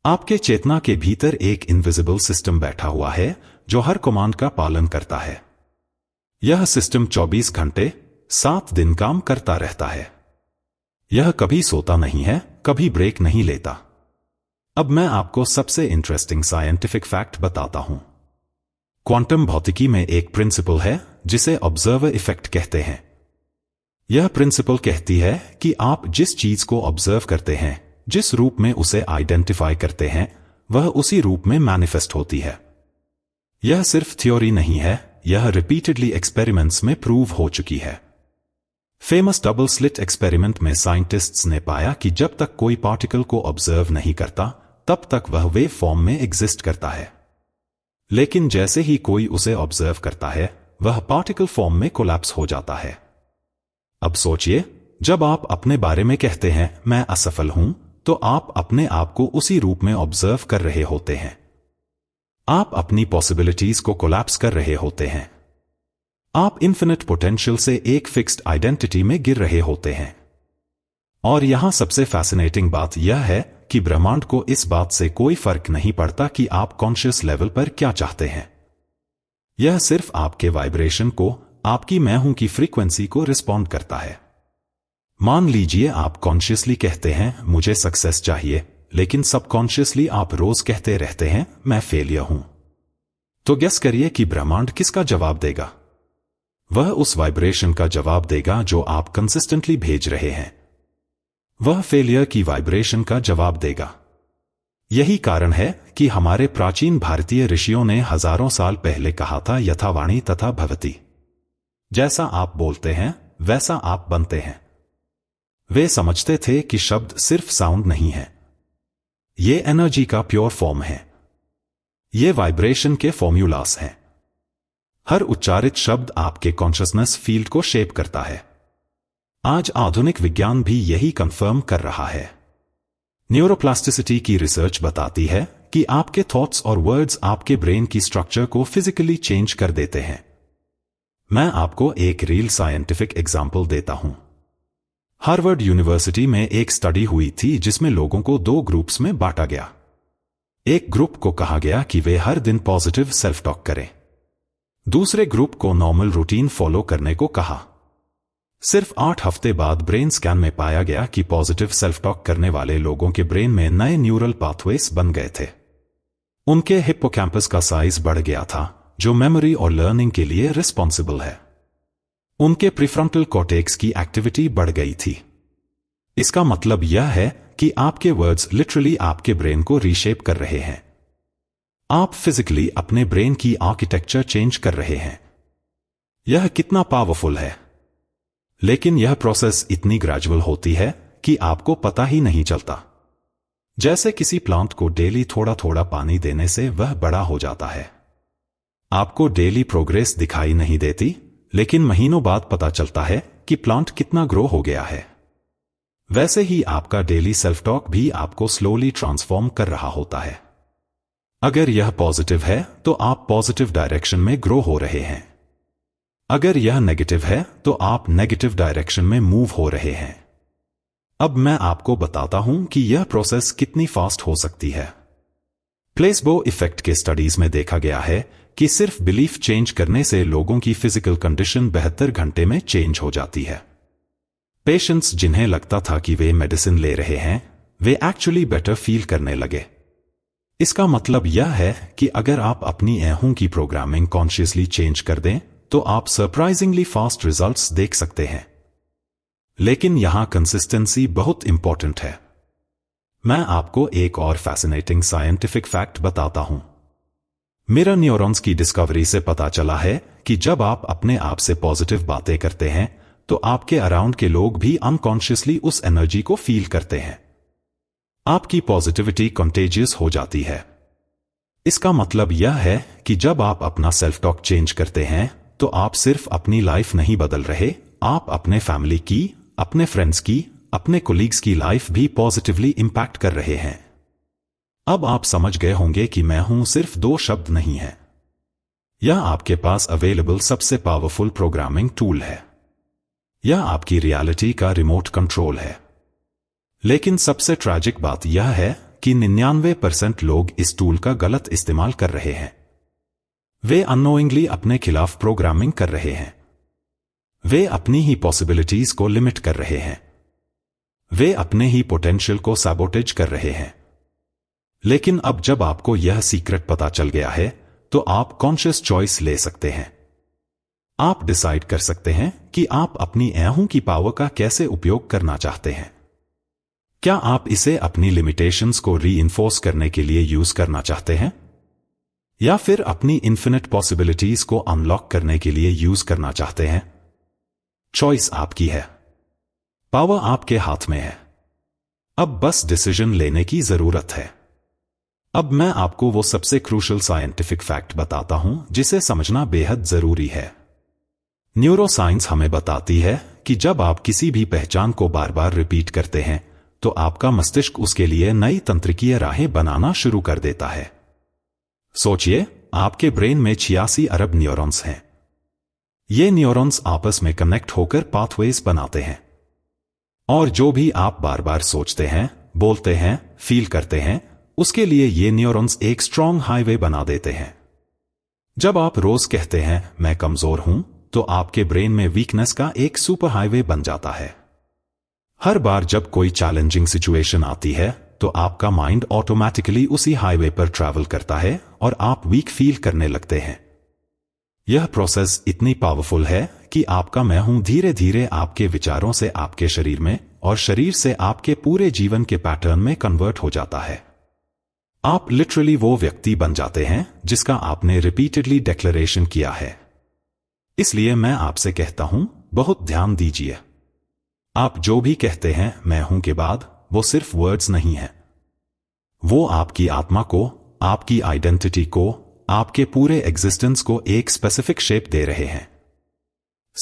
आपके चेतना के भीतर एक इनविजिबल सिस्टम बैठा हुआ है जो हर कमांड का पालन करता है। यह सिस्टम 24 घंटे 7 दिन काम करता रहता है। यह कभी सोता नहीं है, कभी ब्रेक नहीं लेता। अब मैं आपको सबसे इंटरेस्टिंग साइंटिफिक फैक्ट बताता हूं। क्वांटम भौतिकी में एक प्रिंसिपल है जिसे ऑब्जर्वर इफेक्ट कहते हैं। यह प्रिंसिपल कहती है कि आप जिस चीज को ऑब्जर्व करते हैं, जिस रूप में उसे आइडेंटिफाई करते हैं, वह उसी रूप में मैनिफेस्ट होती है। यह सिर्फ थ्योरी नहीं है, यह रिपीटेडली एक्सपेरिमेंट्स में प्रूव हो चुकी है। फेमस डबल स्लिट एक्सपेरिमेंट में साइंटिस्ट्स ने पाया कि जब तक कोई पार्टिकल को ऑब्जर्व नहीं करता, तब तक वह वेव फॉर्म में एग्जिस्ट करता है। लेकिन जैसे ही कोई उसे ऑब्जर्व करता है, वह पार्टिकल फॉर्म में कोलैप्स हो जाता है। अब सोचिए, जब आप अपने बारे में कहते हैं मैं असफल हूं, तो आप अपने आप को उसी रूप में ऑब्जर्व कर रहे होते हैं। आप अपनी पॉसिबिलिटीज को कोलैप्स कर रहे होते हैं। आप इन्फिनिट पोटेंशियल से एक फिक्स्ड आइडेंटिटी में गिर रहे होते हैं। और यहां सबसे फैसिनेटिंग बात यह है कि ब्रह्मांड को इस बात से कोई फर्क नहीं पड़ता कि आप कॉन्शियस लेवल पर क्या चाहते हैं। यह सिर्फ आपके वाइब्रेशन को, आपकी मैं हूं की फ्रीक्वेंसी को रिस्पॉन्ड करता है। मान लीजिए आप कॉन्शियसली कहते हैं मुझे सक्सेस चाहिए, लेकिन सबकॉन्शियसली आप रोज कहते रहते हैं मैं फेलियर हूं। तो गेस करिए कि ब्रह्मांड किसका जवाब देगा? वह उस वाइब्रेशन का जवाब देगा जो आप कंसिस्टेंटली भेज रहे हैं। वह फेलियर की वाइब्रेशन का जवाब देगा। यही कारण है कि हमारे प्राचीन भारतीय ऋषियों ने हजारों साल पहले कहा था यथावाणी तथा भवति। जैसा आप बोलते हैं वैसा आप बनते हैं। वे समझते थे कि शब्द सिर्फ साउंड नहीं है, ये एनर्जी का प्योर फॉर्म है। ये वाइब्रेशन के फॉर्म्यूलास हैं। हर उच्चारित शब्द आपके कॉन्शियसनेस फील्ड को शेप करता है। आज आधुनिक विज्ञान भी यही कंफर्म कर रहा है। न्यूरोप्लास्टिसिटी की रिसर्च बताती है कि आपके थॉट्स और वर्ड्स आपके ब्रेन की स्ट्रक्चर को फिजिकली चेंज कर देते हैं। मैं आपको एक रियल साइंटिफिक एग्जाम्पल देता हूं। हार्वर्ड यूनिवर्सिटी में एक स्टडी हुई थी जिसमें लोगों को 2 ग्रुप्स में बांटा गया। एक ग्रुप को कहा गया कि वे हर दिन पॉजिटिव सेल्फ टॉक करें। दूसरे ग्रुप को नॉर्मल रूटीन फॉलो करने को कहा। सिर्फ 8 हफ्ते बाद ब्रेन स्कैन में पाया गया कि पॉजिटिव सेल्फ टॉक करने वाले लोगों के ब्रेन में नए न्यूरल पाथवेज बन गए थे। उनके हिप्पोकैम्पस का साइज बढ़ गया था, जो मेमोरी और लर्निंग के लिए रिस्पॉन्सिबल है। उनके प्रीफ्रंटल कॉर्टेक्स की एक्टिविटी बढ़ गई थी। इसका मतलब यह है कि आपके वर्ड्स लिटरली आपके ब्रेन को रीशेप कर रहे हैं। आप फिजिकली अपने ब्रेन की आर्किटेक्चर चेंज कर रहे हैं। यह कितना पावरफुल है। लेकिन यह प्रोसेस इतनी ग्रेजुअल होती है कि आपको पता ही नहीं चलता। जैसे किसी प्लांट को डेली थोड़ा थोड़ा पानी देने से वह बड़ा हो जाता है। आपको डेली प्रोग्रेस दिखाई नहीं देती, लेकिन महीनों बाद पता चलता है कि प्लांट कितना ग्रो हो गया है। वैसे ही आपका डेली सेल्फ टॉक भी आपको स्लोली ट्रांसफॉर्म कर रहा होता है। अगर यह पॉजिटिव है तो आप पॉजिटिव डायरेक्शन में ग्रो हो रहे हैं। अगर यह नेगेटिव है तो आप नेगेटिव डायरेक्शन में मूव हो रहे हैं। अब मैं आपको बताता हूं कि यह प्रोसेस कितनी फास्ट हो सकती है। प्लेसबो इफेक्ट के स्टडीज में देखा गया है कि सिर्फ बिलीफ चेंज करने से लोगों की फिजिकल कंडीशन 72 घंटे में चेंज हो जाती है। पेशेंट्स जिन्हें लगता था कि वे मेडिसिन ले रहे हैं, वे एक्चुअली बेटर फील करने लगे। इसका मतलब यह है कि अगर आप अपनी ऐहूं की प्रोग्रामिंग कॉन्शियसली चेंज कर दें, तो आप सरप्राइजिंगली फास्ट रिजल्ट्स देख सकते हैं। लेकिन यहां कंसिस्टेंसी बहुत इंपॉर्टेंट है। मैं आपको एक और फैसिनेटिंग साइंटिफिक फैक्ट बताता हूं। मिरर न्यूरॉन्स की डिस्कवरी से पता चला है कि जब आप अपने आप से पॉजिटिव बातें करते हैं, तो आपके अराउंड के लोग भी अनकॉन्शियसली उस एनर्जी को फील करते हैं। आपकी पॉजिटिविटी कंटेजियस हो जाती है। इसका मतलब यह है कि जब आप अपना सेल्फ टॉक चेंज करते हैं, तो आप सिर्फ अपनी लाइफ नहीं बदल रहे, आप अपने फैमिली की, अपने फ्रेंड्स की, अपने कोलीग्स की लाइफ भी पॉजिटिवली इंपैक्ट कर रहे हैं। अब आप समझ गए होंगे कि मैं हूं सिर्फ 2 शब्द नहीं है। यह आपके पास अवेलेबल सबसे पावरफुल प्रोग्रामिंग टूल है। यह आपकी रियलिटी का रिमोट कंट्रोल है। लेकिन सबसे ट्रैजिक बात यह है कि 99% लोग इस टूल का गलत इस्तेमाल कर रहे हैं। वे अननोइंगली अपने खिलाफ प्रोग्रामिंग कर रहे हैं। वे अपनी ही पॉसिबिलिटीज को लिमिट कर रहे हैं। वे अपने ही पोटेंशियल को सैबोटेज कर रहे हैं। लेकिन अब जब आपको यह सीक्रेट पता चल गया है, तो आप कॉन्शियस चॉइस ले सकते हैं। आप डिसाइड कर सकते हैं कि आप अपनी ऐहों की पावर का कैसे उपयोग करना चाहते हैं। क्या आप इसे अपनी लिमिटेशंस को रीइंफोर्स करने के लिए यूज करना चाहते हैं, या फिर अपनी इन्फिनिट पॉसिबिलिटीज को अनलॉक करने के लिए यूज करना चाहते हैं? चॉइस आपकी है। पावर आपके हाथ में है। अब बस डिसीजन लेने की जरूरत है। अब मैं आपको वो सबसे क्रूशल साइंटिफिक फैक्ट बताता हूं जिसे समझना बेहद जरूरी है। न्यूरोसाइंस हमें बताती है कि जब आप किसी भी पहचान को बार बार रिपीट करते हैं, तो आपका मस्तिष्क उसके लिए नई तंत्रिकीय राहें बनाना शुरू कर देता है। सोचिए, आपके ब्रेन में 86 अरब न्यूरॉन्स हैं। ये न्यूरॉन्स आपस में कनेक्ट होकर पाथवेज बनाते हैं। और जो भी आप बार बार सोचते हैं, बोलते हैं, फील करते हैं, उसके लिए ये न्यूरॉन्स एक स्ट्रॉन्ग हाईवे बना देते हैं। जब आप रोज कहते हैं मैं कमजोर हूं, तो आपके ब्रेन में वीकनेस का एक सुपर हाईवे बन जाता है। हर बार जब कोई चैलेंजिंग सिचुएशन आती है, तो आपका माइंड ऑटोमेटिकली उसी हाईवे पर ट्रैवल करता है और आप वीक फील करने लगते हैं। यह प्रोसेस इतनी पावरफुल है कि आपका मैं हूं धीरे धीरे आपके विचारों से आपके शरीर में और शरीर से आपके पूरे जीवन के पैटर्न में कन्वर्ट हो जाता है। आप लिटरली वो व्यक्ति बन जाते हैं जिसका आपने रिपीटेडली डिक्लेरेशन किया है। इसलिए मैं आपसे कहता हूं, बहुत ध्यान दीजिए। आप जो भी कहते हैं मैं हूं के बाद, वो सिर्फ वर्ड्स नहीं है। वो आपकी आत्मा को, आपकी आइडेंटिटी को, आपके पूरे एग्जिस्टेंस को एक स्पेसिफिक शेप दे रहे हैं।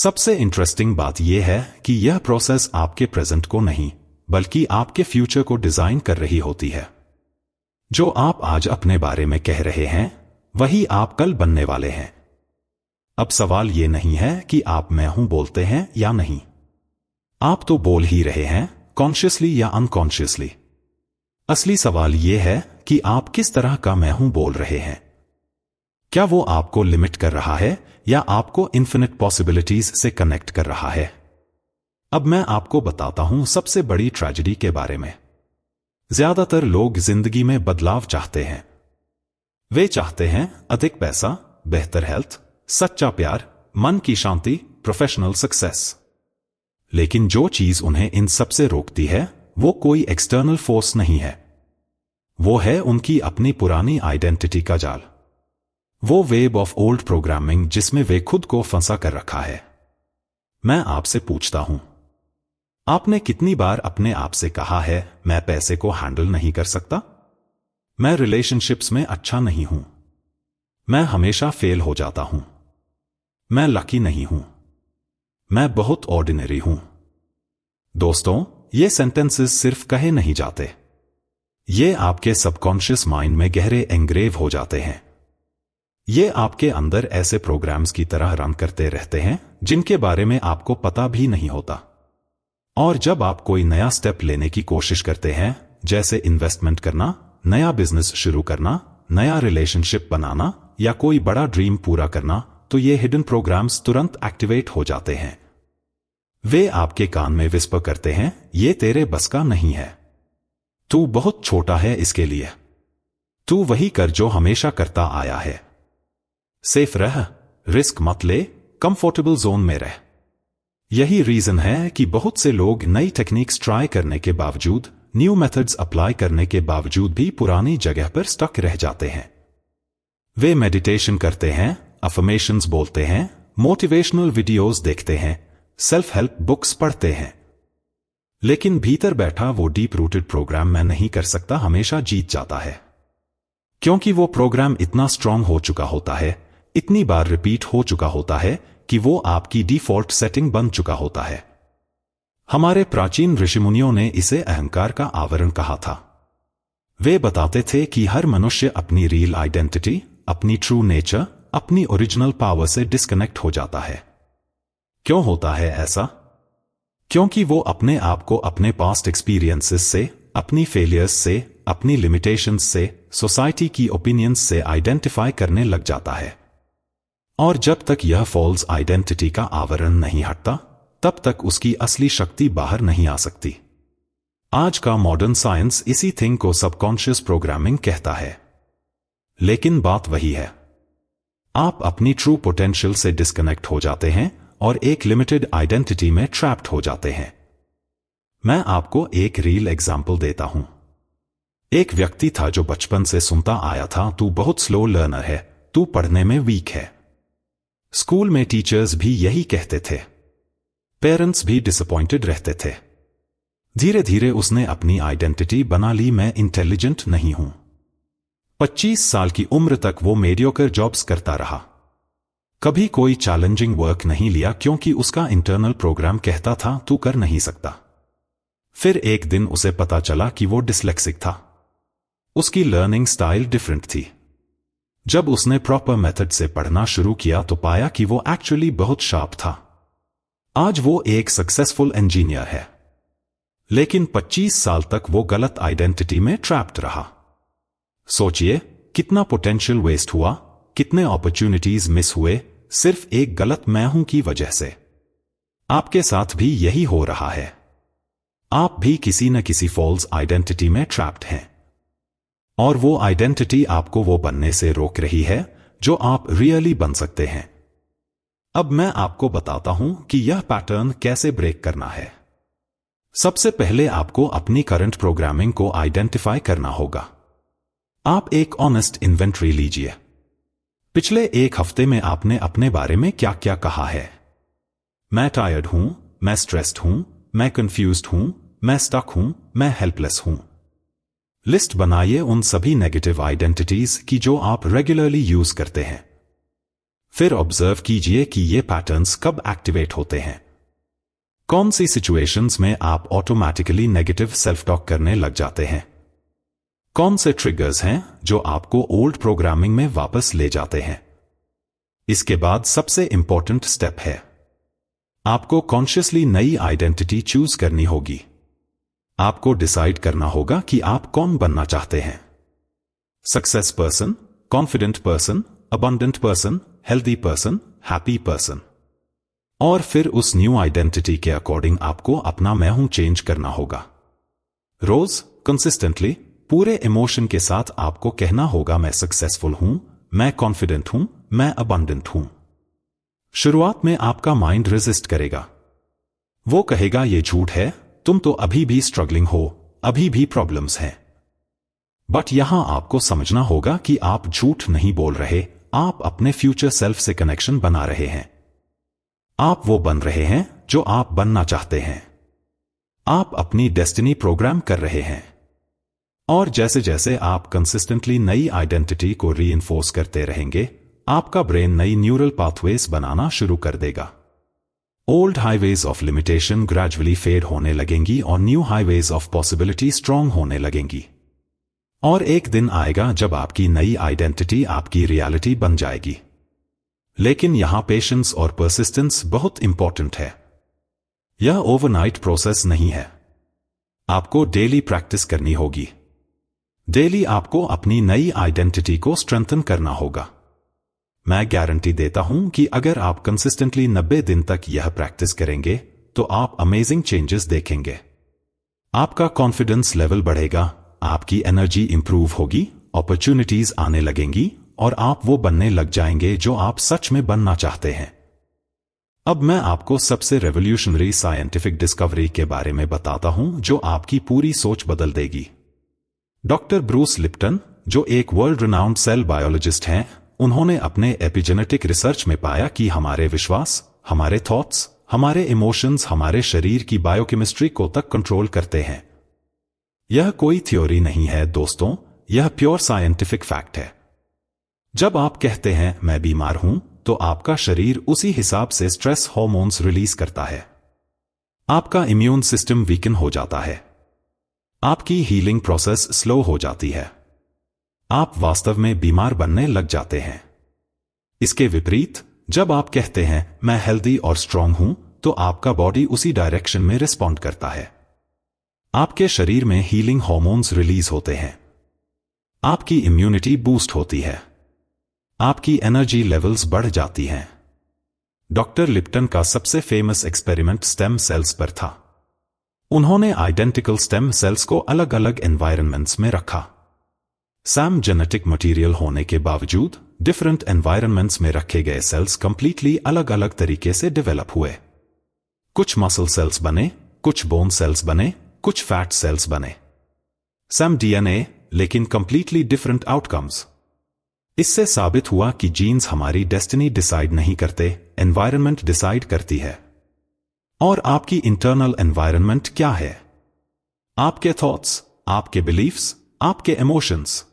सबसे इंटरेस्टिंग बात यह है कि यह प्रोसेस आपके प्रेजेंट को नहीं, बल्कि आपके फ्यूचर को डिजाइन कर रही होती है। जो आप आज अपने बारे में कह रहे हैं, वही आप कल बनने वाले हैं। अब सवाल यह नहीं है कि आप मैं हूं बोलते हैं या नहीं। आप तो बोल ही रहे हैं, कॉन्शियसली या अनकॉन्शियसली। असली सवाल यह है कि आप किस तरह का मैं हूं बोल रहे हैं। क्या वो आपको लिमिट कर रहा है या आपको इन्फिनिट पॉसिबिलिटीज से कनेक्ट कर रहा है? अब मैं आपको बताता हूं सबसे बड़ी ट्रेजेडी के बारे में। ज्यादातर लोग जिंदगी में बदलाव चाहते हैं। वे चाहते हैं अधिक पैसा, बेहतर हेल्थ, सच्चा प्यार, मन की शांति, प्रोफेशनल सक्सेस। लेकिन जो चीज उन्हें इन सबसे रोकती है, वो कोई एक्सटर्नल फोर्स नहीं है। वो है उनकी अपनी पुरानी आइडेंटिटी का जाल। वो वेब ऑफ ओल्ड प्रोग्रामिंग जिसमें वे खुद को फंसा कर रखा है। मैं आपसे पूछता हूं, आपने कितनी बार अपने आप से कहा है मैं पैसे को हैंडल नहीं कर सकता, मैं रिलेशनशिप्स में अच्छा नहीं हूं, मैं हमेशा फेल हो जाता हूं, मैं लकी नहीं हूं, मैं बहुत ऑर्डिनरी हूं। दोस्तों, ये सेंटेंसेस सिर्फ कहे नहीं जाते। ये आपके सबकॉन्शियस माइंड में गहरे एंग्रेव हो जाते हैं। ये आपके अंदर ऐसे प्रोग्राम्स की तरह रन करते रहते हैं जिनके बारे में आपको पता भी नहीं होता। और जब आप कोई नया स्टेप लेने की कोशिश करते हैं, जैसे इन्वेस्टमेंट करना, नया बिजनेस शुरू करना, नया रिलेशनशिप बनाना या कोई बड़ा ड्रीम पूरा करना, तो ये हिडन प्रोग्राम्स तुरंत एक्टिवेट हो जाते हैं। वे आपके कान में विस्पर करते हैं, ये तेरे बस का नहीं है, तू बहुत छोटा है इसके लिए, तू वही कर जो हमेशा करता आया है, सेफ रह, रिस्क मत ले, कंफर्टेबल जोन में रह। यही रीजन है कि बहुत से लोग नई टेक्निक्स ट्राई करने के बावजूद, न्यू मेथड्स अप्लाई करने के बावजूद भी पुरानी जगह पर स्टक रह जाते हैं। वे मेडिटेशन करते हैं, अफर्मेशंस बोलते हैं, मोटिवेशनल वीडियोस देखते हैं, सेल्फ हेल्प बुक्स पढ़ते हैं, लेकिन भीतर बैठा वो डीप रूटेड प्रोग्राम मैं नहीं कर सकता हमेशा जीत जाता है। क्योंकि वो प्रोग्राम इतना स्ट्रांग हो चुका होता है, इतनी बार रिपीट हो चुका होता है कि वो आपकी डिफॉल्ट सेटिंग बन चुका होता है। हमारे प्राचीन ऋषिमुनियों ने इसे अहंकार का आवरण कहा था। वे बताते थे कि हर मनुष्य अपनी रियल आइडेंटिटी, अपनी ट्रू नेचर, अपनी ओरिजिनल पावर से डिस्कनेक्ट हो जाता है। क्यों होता है ऐसा? क्योंकि वो अपने आप को अपने पास्ट एक्सपीरियंसेस से, अपनी फेलियर्स से, अपनी लिमिटेशंस से, सोसाइटी की ओपिनियंस से आइडेंटिफाई करने लग जाता है। और जब तक यह फॉल्स आइडेंटिटी का आवरण नहीं हटता, तब तक उसकी असली शक्ति बाहर नहीं आ सकती। आज का मॉडर्न साइंस इसी थिंग को सबकॉन्शियस प्रोग्रामिंग कहता है। लेकिन बात वही है, आप अपनी ट्रू पोटेंशियल से डिस्कनेक्ट हो जाते हैं और एक लिमिटेड आइडेंटिटी में ट्रैप्ड हो जाते हैं। मैं आपको एक रियल एग्जाम्पल देता हूं। एक व्यक्ति था जो बचपन से सुनता आया था, तू बहुत स्लो लर्नर है, तू पढ़ने में वीक है। स्कूल में टीचर्स भी यही कहते थे, पेरेंट्स भी डिसअपॉइंटेड रहते थे। धीरे धीरे उसने अपनी आइडेंटिटी बना ली, मैं इंटेलिजेंट नहीं हूं। 25 साल की उम्र तक वो मेडियोकर जॉब्स करता रहा। कभी कोई चैलेंजिंग वर्क नहीं लिया क्योंकि उसका इंटरनल प्रोग्राम कहता था तू कर नहीं सकता। फिर एक दिन उसे पता चला कि वो डिसलेक्सिक था। उसकी लर्निंग स्टाइल डिफरेंट थी। जब उसने प्रॉपर मेथड से पढ़ना शुरू किया तो पाया कि वो एक्चुअली बहुत शार्प था। आज वो एक सक्सेसफुल इंजीनियर है, लेकिन 25 साल तक वो गलत आइडेंटिटी में ट्रैप्ड रहा। सोचिए कितना पोटेंशियल वेस्ट हुआ, कितने अपॉर्चुनिटीज मिस हुए, सिर्फ एक गलत मैं हूं की वजह से। आपके साथ भी यही हो रहा है। आप भी किसी न किसी फॉल्स आइडेंटिटी में ट्रैप्ड हैं, और वो आइडेंटिटी आपको वो बनने से रोक रही है जो आप रियली बन सकते हैं। अब मैं आपको बताता हूं कि यह पैटर्न कैसे ब्रेक करना है। सबसे पहले आपको अपनी करंट प्रोग्रामिंग को आइडेंटिफाई करना होगा। आप एक ऑनेस्ट इन्वेंटरी लीजिए। पिछले एक हफ्ते में आपने अपने बारे में क्या क्या कहा है। मैं टायर्ड हूं, मैं स्ट्रेस्ड हूं, मैं कंफ्यूज्ड हूं, मैं स्टक हूं, मैं हेल्पलेस हूं। लिस्ट बनाइए उन सभी नेगेटिव आइडेंटिटीज की जो आप रेगुलरली यूज करते हैं। फिर ऑब्जर्व कीजिए कि ये पैटर्न्स कब एक्टिवेट होते हैं। कौन सी सिचुएशंस में आप ऑटोमेटिकली नेगेटिव सेल्फ टॉक करने लग जाते हैं। कौन से ट्रिगर्स हैं जो आपको ओल्ड प्रोग्रामिंग में वापस ले जाते हैं। इसके बाद सबसे इंपॉर्टेंट स्टेप है, आपको कॉन्शियसली नई आइडेंटिटी चूज करनी होगी। आपको डिसाइड करना होगा कि आप कौन बनना चाहते हैं। Success person, confident person, abundant person, healthy person, happy person. और फिर उस न्यू आइडेंटिटी के अकॉर्डिंग आपको अपना मैं हूं चेंज करना होगा। रोज कंसिस्टेंटली पूरे इमोशन के साथ आपको कहना होगा, मैं सक्सेसफुल हूं, मैं कॉन्फिडेंट हूं, मैं अबंडेंट हूं। शुरुआत में आपका माइंड रेजिस्ट करेगा। वो कहेगा ये झूठ है, तुम तो अभी भी स्ट्रगलिंग हो, अभी भी प्रॉब्लम्स हैं। बट यहां आपको समझना होगा कि आप झूठ नहीं बोल रहे, आप अपने फ्यूचर सेल्फ से कनेक्शन बना रहे हैं। आप वो बन रहे हैं जो आप बनना चाहते हैं। आप अपनी डेस्टिनी प्रोग्राम कर रहे हैं। और जैसे जैसे आप कंसिस्टेंटली नई आइडेंटिटी को रीइंफोर्स करते रहेंगे, आपका ब्रेन नई न्यूरल पाथवेज बनाना शुरू कर देगा। Old highways of limitation gradually fade होने लगेंगी और new highways of possibility strong होने लगेंगी। और एक दिन आएगा जब आपकी नई आइडेंटिटी आपकी रियलिटी बन जाएगी। लेकिन यहां पेशेंस और परसिस्टेंस बहुत इंपॉर्टेंट है। यह ओवरनाइट प्रोसेस नहीं है। आपको डेली प्रैक्टिस करनी होगी। डेली आपको अपनी नई आइडेंटिटी को स्ट्रेंथन करना होगा। मैं गारंटी देता हूं कि अगर आप कंसिस्टेंटली 90 दिन तक यह प्रैक्टिस करेंगे तो आप अमेजिंग चेंजेस देखेंगे। आपका कॉन्फिडेंस लेवल बढ़ेगा, आपकी एनर्जी इंप्रूव होगी, अपॉर्चुनिटीज आने लगेंगी और आप वो बनने लग जाएंगे जो आप सच में बनना चाहते हैं। अब मैं आपको सबसे रेवोल्यूशनरी साइंटिफिक डिस्कवरी के बारे में बताता हूं जो आपकी पूरी सोच बदल देगी। डॉक्टर ब्रूस लिप्टन, जो एक वर्ल्ड रिनाउंड सेल बायोलॉजिस्ट हैं, उन्होंने अपने एपिजेनेटिक रिसर्च में पाया कि हमारे विश्वास, हमारे थॉट्स, हमारे इमोशंस हमारे शरीर की बायोकेमिस्ट्री को तक कंट्रोल करते हैं। यह कोई थ्योरी नहीं है दोस्तों, यह प्योर साइंटिफिक फैक्ट है। जब आप कहते हैं मैं बीमार हूं, तो आपका शरीर उसी हिसाब से स्ट्रेस हार्मोन्स रिलीज करता है। आपका इम्यून सिस्टम वीकन हो जाता है। आपकी हीलिंग प्रोसेस स्लो हो जाती है। आप वास्तव में बीमार बनने लग जाते हैं। इसके विपरीत, जब आप कहते हैं मैं हेल्दी और स्ट्रांग हूं, तो आपका बॉडी उसी डायरेक्शन में रिस्पॉन्ड करता है। आपके शरीर में हीलिंग हार्मोन्स रिलीज होते हैं। आपकी इम्यूनिटी बूस्ट होती है। आपकी एनर्जी लेवल्स बढ़ जाती हैं। डॉक्टर लिप्टन का सबसे फेमस एक्सपेरिमेंट स्टेम सेल्स पर था। उन्होंने आइडेंटिकल स्टेम सेल्स को अलग अलग एनवायरनमेंट्स में रखा। सेम जेनेटिक मटेरियल होने के बावजूद डिफरेंट एनवायरनमेंट्स में रखे गए सेल्स कंप्लीटली अलग अलग तरीके से डेवलप हुए। कुछ मसल सेल्स बने, कुछ बोन सेल्स बने, कुछ फैट सेल्स बने। सेम डीएनए, लेकिन कंप्लीटली डिफरेंट आउटकम्स। इससे साबित हुआ कि जीन्स हमारी डेस्टिनी डिसाइड नहीं करते, एनवायरनमेंट डिसाइड करती है। और आपकी इंटरनल एनवायरनमेंट क्या है? आपके थॉट्स, आपके बिलीफ्स, आपके इमोशंस।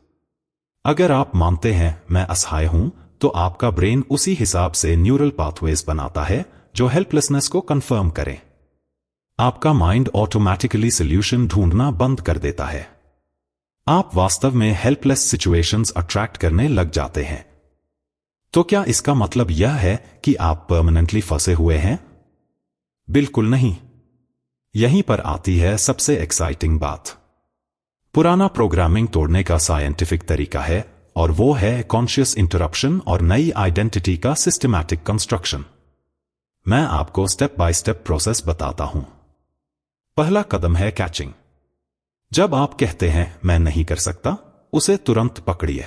अगर आप मानते हैं मैं असहाय हूं, तो आपका ब्रेन उसी हिसाब से न्यूरल पाथवेज बनाता है जो हेल्पलेसनेस को कंफर्म करें। आपका माइंड ऑटोमेटिकली सॉल्यूशन ढूंढना बंद कर देता है। आप वास्तव में हेल्पलेस सिचुएशंस अट्रैक्ट करने लग जाते हैं। तो क्या इसका मतलब यह है कि आप परमानेंटली फंसे हुए हैं? बिल्कुल नहीं। यहीं पर आती है सबसे एक्साइटिंग बात। पुराना प्रोग्रामिंग तोड़ने का साइंटिफिक तरीका है, और वो है कॉन्शियस इंटरप्शन और नई आइडेंटिटी का सिस्टमैटिक कंस्ट्रक्शन। मैं आपको स्टेप बाय स्टेप प्रोसेस बताता हूं। पहला कदम है कैचिंग। जब आप कहते हैं मैं नहीं कर सकता, उसे तुरंत पकड़िए।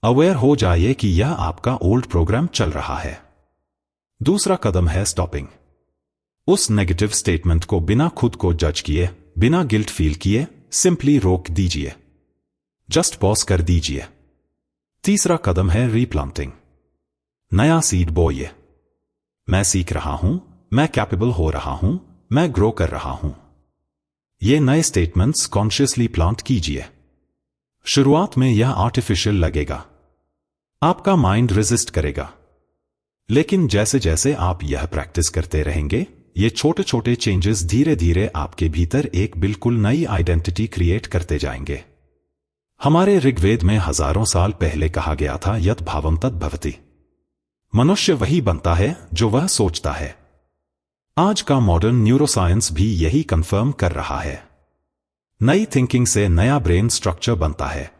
अवेयर हो जाइए कि यह आपका ओल्ड प्रोग्राम चल रहा है। दूसरा कदम है स्टॉपिंग। उस नेगेटिव स्टेटमेंट को बिना खुद को जज किए, बिना गिल्ट फील किए, सिंपली रोक दीजिए। जस्ट पॉज कर दीजिए। तीसरा कदम है रीप्लांटिंग। नया सीड बोइए। मैं सीख रहा हूं, मैं कैपेबल हो रहा हूं, मैं ग्रो कर रहा हूं। ये नए स्टेटमेंट्स कॉन्शियसली प्लांट कीजिए। शुरुआत में यह आर्टिफिशियल लगेगा, आपका माइंड रेजिस्ट करेगा। लेकिन जैसे जैसे आप यह प्रैक्टिस करते रहेंगे, ये छोटे छोटे चेंजेस धीरे धीरे आपके भीतर एक बिल्कुल नई आइडेंटिटी क्रिएट करते जाएंगे। हमारे ऋग्वेद में हजारों साल पहले कहा गया था यत् भावं तद् भवति। मनुष्य वही बनता है जो वह सोचता है। आज का मॉडर्न न्यूरोसाइंस भी यही कंफर्म कर रहा है। नई थिंकिंग से नया ब्रेन स्ट्रक्चर बनता है।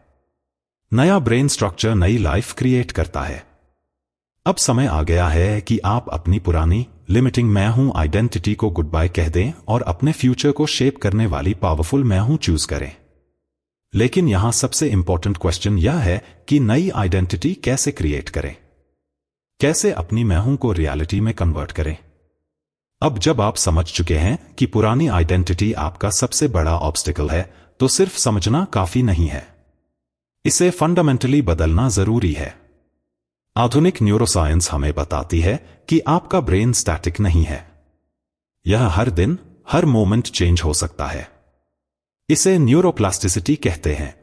नया ब्रेन स्ट्रक्चर नई लाइफ क्रिएट करता है। अब समय आ गया है कि आप अपनी पुरानी लिमिटिंग मैं हूं आइडेंटिटी को गुड बाय कह दें और अपने फ्यूचर को शेप करने वाली पावरफुल मैं हूं चूज करें। लेकिन यहां सबसे इंपॉर्टेंट क्वेश्चन यह है कि नई आइडेंटिटी कैसे क्रिएट करें, कैसे अपनी मैं हूं को रियलिटी में कन्वर्ट करें। अब जब आप समझ चुके हैं कि पुरानी आइडेंटिटी आपका सबसे बड़ा ऑब्स्टिकल है, तो सिर्फ समझना काफी नहीं है, इसे फंडामेंटली बदलना जरूरी है। आधुनिक न्यूरोसाइंस हमें बताती है कि आपका ब्रेन स्टैटिक नहीं है। यह हर दिन, हर मोमेंट चेंज हो सकता है। इसे न्यूरोप्लास्टिसिटी कहते हैं।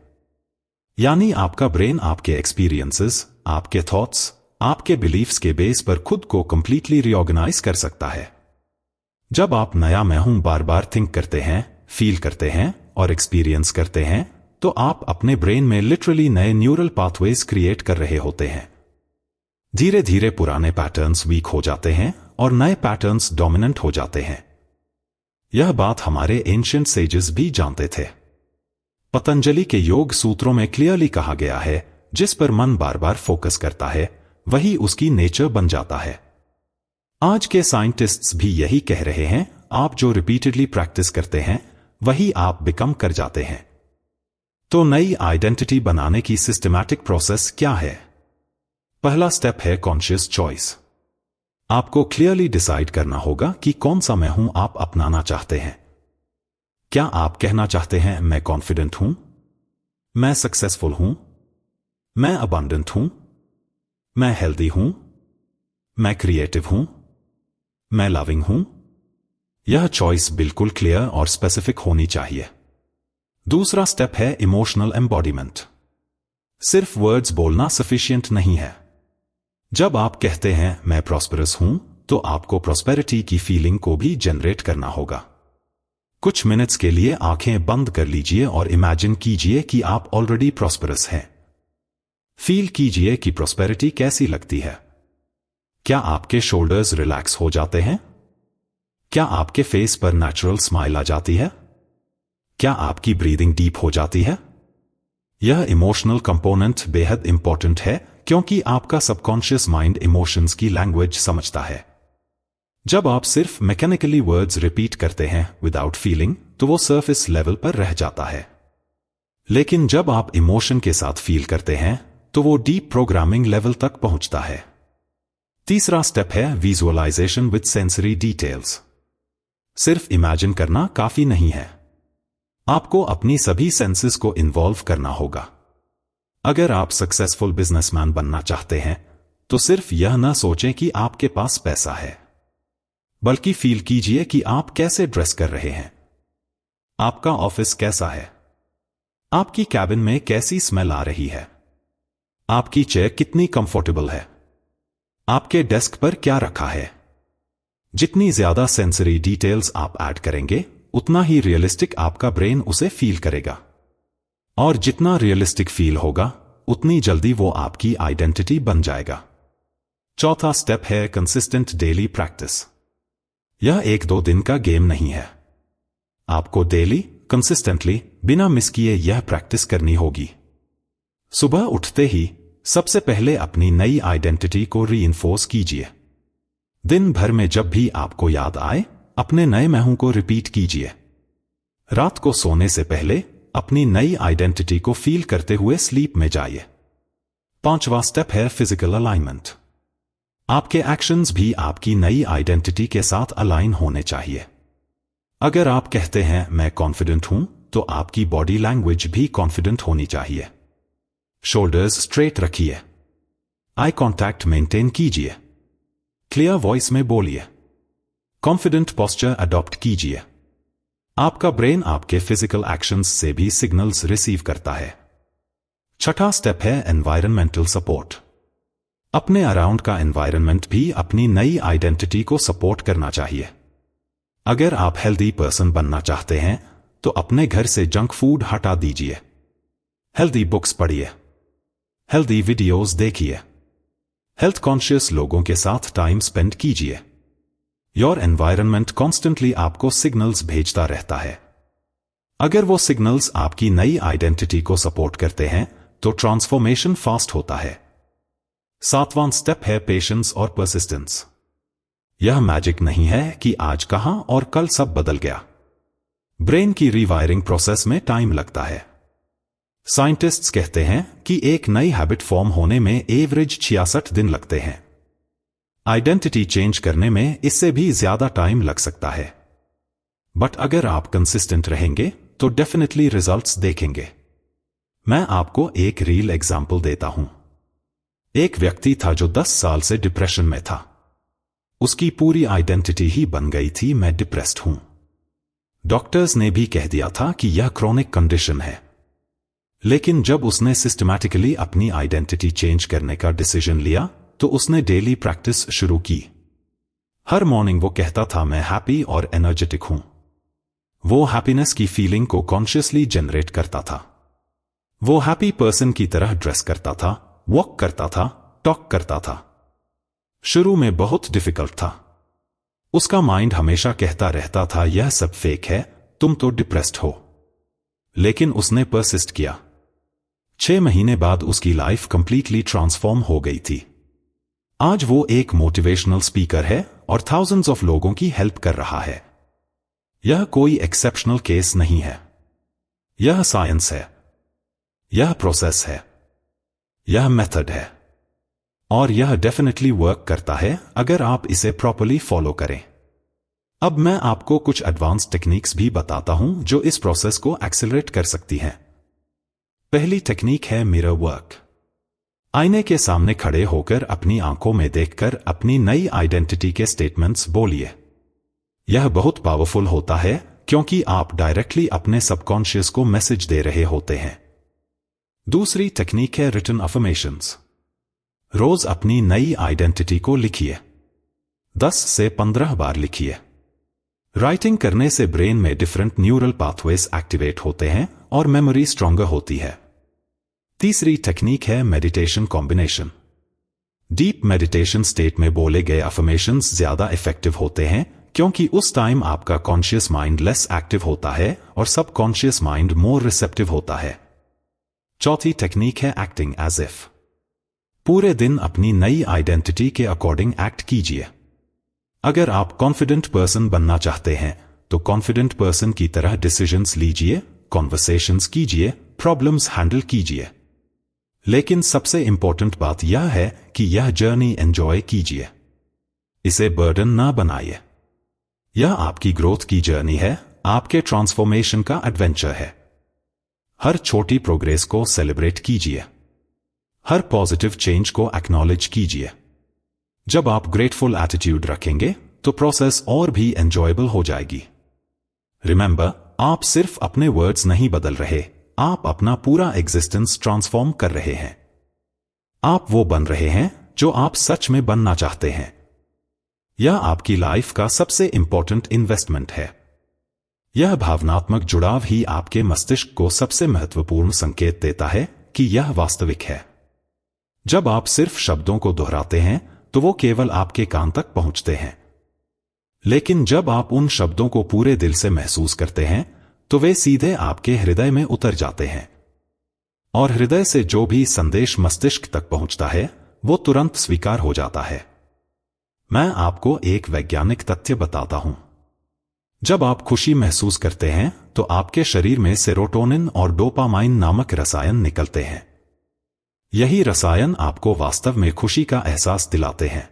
यानी आपका ब्रेन आपके एक्सपीरियंसेस, आपके थॉट्स, आपके बिलीफ्स के बेस पर खुद को कंप्लीटली रीऑर्गेनाइज कर सकता है। जब आप नया मैं हूं बार बार थिंक करते हैं, फील करते हैं और एक्सपीरियंस करते हैं, तो आप अपने ब्रेन में लिटरली नए न्यूरल पाथवेज क्रिएट कर रहे होते हैं। धीरे धीरे पुराने पैटर्न्स वीक हो जाते हैं और नए पैटर्न्स डोमिनेंट हो जाते हैं। यह बात हमारे एंशिएंट सेजेस भी जानते थे। पतंजलि के योग सूत्रों में क्लियरली कहा गया है, जिस पर मन बार बार फोकस करता है, वही उसकी नेचर बन जाता है। आज के साइंटिस्ट्स भी यही कह रहे हैं, आप जो रिपीटेडली प्रैक्टिस करते हैं, वही आप बिकम कर जाते हैं। तो नई आइडेंटिटी बनाने की सिस्टमैटिक प्रोसेस क्या है? पहला स्टेप है कॉन्शियस चॉइस। आपको क्लियरली डिसाइड करना होगा कि कौन सा मैं हूं आप अपनाना चाहते हैं। क्या आप कहना चाहते हैं मैं कॉन्फिडेंट हूं, मैं सक्सेसफुल हूं, मैं अबंडेंट हूं, मैं हेल्दी हूं, मैं क्रिएटिव हूं, मैं लविंग हूं? यह चॉइस बिल्कुल क्लियर और स्पेसिफिक होनी चाहिए। दूसरा स्टेप है इमोशनल एम्बॉडीमेंट। सिर्फ वर्ड्स बोलना सफिशिएंट नहीं है। जब आप कहते हैं मैं प्रॉस्पेरस हूं, तो आपको प्रॉस्पेरिटी की फीलिंग को भी जनरेट करना होगा। कुछ मिनट्स के लिए आंखें बंद कर लीजिए और इमेजिन कीजिए कि आप ऑलरेडी प्रॉस्पेरस हैं। फील कीजिए कि प्रॉस्पेरिटी कैसी लगती है। क्या आपके शोल्डर्स रिलैक्स हो जाते हैं? क्या आपके फेस पर नेचुरल स्माइल आ जाती है? क्या आपकी ब्रीदिंग डीप हो जाती है? यह इमोशनल कंपोनेंट बेहद इंपॉर्टेंट है, क्योंकि आपका सबकॉन्शियस माइंड इमोशंस की लैंग्वेज समझता है। जब आप सिर्फ मैकेनिकली वर्ड्स रिपीट करते हैं विदाउट फीलिंग, तो वो सरफेस लेवल पर रह जाता है। लेकिन जब आप इमोशन के साथ फील करते हैं तो वो डीप प्रोग्रामिंग लेवल तक पहुंचता है। तीसरा स्टेप है विजुअलाइजेशन विद सेंसरी डिटेल्स। सिर्फ इमेजिन करना काफी नहीं है, आपको अपनी सभी सेंसेस को इन्वॉल्व करना होगा। अगर आप सक्सेसफुल बिजनेसमैन बनना चाहते हैं तो सिर्फ यह न सोचें कि आपके पास पैसा है, बल्कि फील कीजिए कि आप कैसे ड्रेस कर रहे हैं, आपका ऑफिस कैसा है, आपकी कैबिन में कैसी स्मेल आ रही है, आपकी चेयर कितनी कंफर्टेबल है, आपके डेस्क पर क्या रखा है। जितनी ज्यादा सेंसरी डिटेल्स आप ऐड करेंगे उतना ही रियलिस्टिक आपका ब्रेन उसे फील करेगा, और जितना रियलिस्टिक फील होगा उतनी जल्दी वो आपकी आइडेंटिटी बन जाएगा। चौथा स्टेप है कंसिस्टेंट डेली प्रैक्टिस। यह 1-2 दिन का गेम नहीं है, आपको डेली कंसिस्टेंटली बिना मिस किए यह प्रैक्टिस करनी होगी। सुबह उठते ही सबसे पहले अपनी नई आइडेंटिटी को रीइंफोर्स कीजिए। दिन भर में जब भी आपको याद आए अपने नए मैं हूं को रिपीट कीजिए। रात को सोने से पहले अपनी नई आइडेंटिटी को फील करते हुए स्लीप में जाइए। पांचवा स्टेप है फिजिकल अलाइनमेंट। आपके एक्शंस भी आपकी नई आइडेंटिटी के साथ अलाइन होने चाहिए। अगर आप कहते हैं मैं कॉन्फिडेंट हूं, तो आपकी बॉडी लैंग्वेज भी कॉन्फिडेंट होनी चाहिए। शोल्डर्स स्ट्रेट रखिए, आई कांटेक्ट मेंटेन कीजिए, क्लियर वॉइस में बोलिए, कॉन्फिडेंट पोस्चर अडॉप्ट कीजिए। आपका ब्रेन आपके फिजिकल एक्शंस से भी सिग्नल्स रिसीव करता है। छठा स्टेप है एनवायरमेंटल सपोर्ट। अपने अराउंड का एनवायरनमेंट भी अपनी नई आइडेंटिटी को सपोर्ट करना चाहिए। अगर आप हेल्दी पर्सन बनना चाहते हैं तो अपने घर से जंक फूड हटा दीजिए, हेल्दी बुक्स पढ़िए, हेल्दी वीडियोस देखिए, हेल्थ कॉन्शियस लोगों के साथ टाइम स्पेंड कीजिए। योर एनवायरनमेंट कॉन्स्टेंटली आपको सिग्नल्स भेजता रहता है। अगर वो सिग्नल्स आपकी नई आइडेंटिटी को सपोर्ट करते हैं तो ट्रांसफॉर्मेशन फास्ट होता है। सातवां स्टेप है पेशेंस और परसिस्टेंस। यह मैजिक नहीं है कि आज कहां और कल सब बदल गया। ब्रेन की रीवायरिंग प्रोसेस में टाइम लगता है। साइंटिस्ट्स कहते हैं कि एक नई हैबिट फॉर्म होने में एवरेज 66 दिन लगते हैं। आइडेंटिटी चेंज करने में इससे भी ज्यादा टाइम लग सकता है, बट अगर आप कंसिस्टेंट रहेंगे तो डेफिनेटली रिजल्ट्स देखेंगे। मैं आपको एक रियल एग्जाम्पल देता हूं। एक व्यक्ति था जो 10 साल से डिप्रेशन में था। उसकी पूरी आइडेंटिटी ही बन गई थी मैं डिप्रेस्ड हूं। डॉक्टर्स ने भी कह दिया था कि यह क्रोनिक कंडीशन है। लेकिन जब उसने सिस्टमैटिकली अपनी आइडेंटिटी चेंज करने का डिसीजन लिया तो उसने डेली प्रैक्टिस शुरू की। हर मॉर्निंग वो कहता था मैं हैप्पी और एनर्जेटिक हूं। वो हैप्पीनेस की फीलिंग को कॉन्शियसली जनरेट करता था। वो हैप्पी पर्सन की तरह ड्रेस करता था, वॉक करता था, टॉक करता था। शुरू में बहुत डिफिकल्ट था। उसका माइंड हमेशा कहता रहता था यह सब फेक है, तुम तो डिप्रेस्ड हो। लेकिन उसने परसिस्ट किया। 6 महीने बाद उसकी लाइफ कंप्लीटली ट्रांसफॉर्म हो गई थी। आज वो एक मोटिवेशनल स्पीकर है और थाउजेंड्स ऑफ लोगों की हेल्प कर रहा है। यह कोई एक्सेप्शनल केस नहीं है। यह साइंस है, यह प्रोसेस है, यह मेथड है, और यह डेफिनेटली वर्क करता है अगर आप इसे प्रॉपर्ली फॉलो करें। अब मैं आपको कुछ एडवांस टेक्निक्स भी बताता हूं जो इस प्रोसेस को एक्सेलरेट कर सकती हैं। पहली टेक्निक है मिरर वर्क। आईने के सामने खड़े होकर अपनी आंखों में देखकर अपनी नई आइडेंटिटी के स्टेटमेंट्स बोलिए। यह बहुत पावरफुल होता है क्योंकि आप डायरेक्टली अपने सबकॉन्शियस को मैसेज दे रहे होते हैं। दूसरी टेक्निक है रिटन अफर्मेशंस। रोज अपनी नई आइडेंटिटी को लिखिए। 10 से 15 बार लिखिए। राइटिंग करने से ब्रेन में डिफरेंट न्यूरल पाथवेज एक्टिवेट होते हैं और मेमोरी स्ट्रॉन्गर होती है। तीसरी टेक्निक है meditation combination. Deep meditation state में बोले गए अफर्मेशंस ज्यादा इफेक्टिव होते हैं क्योंकि उस टाइम आपका कॉन्शियस माइंड लेस एक्टिव होता है और सब कॉन्शियस माइंड मोर रिसेप्टिव होता है। चौथी टेक्निक है एक्टिंग एज इफ। पूरे दिन अपनी नई आइडेंटिटी के अकॉर्डिंग एक्ट कीजिए। अगर आप कॉन्फिडेंट पर्सन बनना चाहते हैं तो कॉन्फिडेंट पर्सन की तरह डिसीजंस लीजिए, कॉन्वर्सेशंस कीजिए, प्रॉब्लम्स हैंडल कीजिए। लेकिन सबसे इंपॉर्टेंट बात यह है कि यह जर्नी एंजॉय कीजिए, इसे बर्डन ना बनाइए। यह आपकी ग्रोथ की जर्नी है, आपके ट्रांसफॉर्मेशन का एडवेंचर है। हर छोटी प्रोग्रेस को सेलिब्रेट कीजिए, हर पॉजिटिव चेंज को एक्नॉलेज कीजिए। जब आप ग्रेटफुल एटीट्यूड रखेंगे तो प्रोसेस और भी एंजॉयबल हो जाएगी। रिमेंबर, आप सिर्फ अपने वर्ड्स नहीं बदल रहे, आप अपना पूरा एग्जिस्टेंस ट्रांसफॉर्म कर रहे हैं। आप वो बन रहे हैं जो आप सच में बनना चाहते हैं। यह आपकी लाइफ का सबसे इंपॉर्टेंट इन्वेस्टमेंट है। यह भावनात्मक जुड़ाव ही आपके मस्तिष्क को सबसे महत्वपूर्ण संकेत देता है कि यह वास्तविक है। जब आप सिर्फ शब्दों को दोहराते हैं तो वो केवल आपके कान तक पहुंचते हैं, लेकिन जब आप उन शब्दों को पूरे दिल से महसूस करते हैं तो वे सीधे आपके हृदय में उतर जाते हैं। और हृदय से जो भी संदेश मस्तिष्क तक पहुंचता है वो तुरंत स्वीकार हो जाता है। मैं आपको एक वैज्ञानिक तथ्य बताता हूं। जब आप खुशी महसूस करते हैं तो आपके शरीर में सेरोटोनिन और डोपामाइन नामक रसायन निकलते हैं। यही रसायन आपको वास्तव में खुशी का एहसास दिलाते हैं।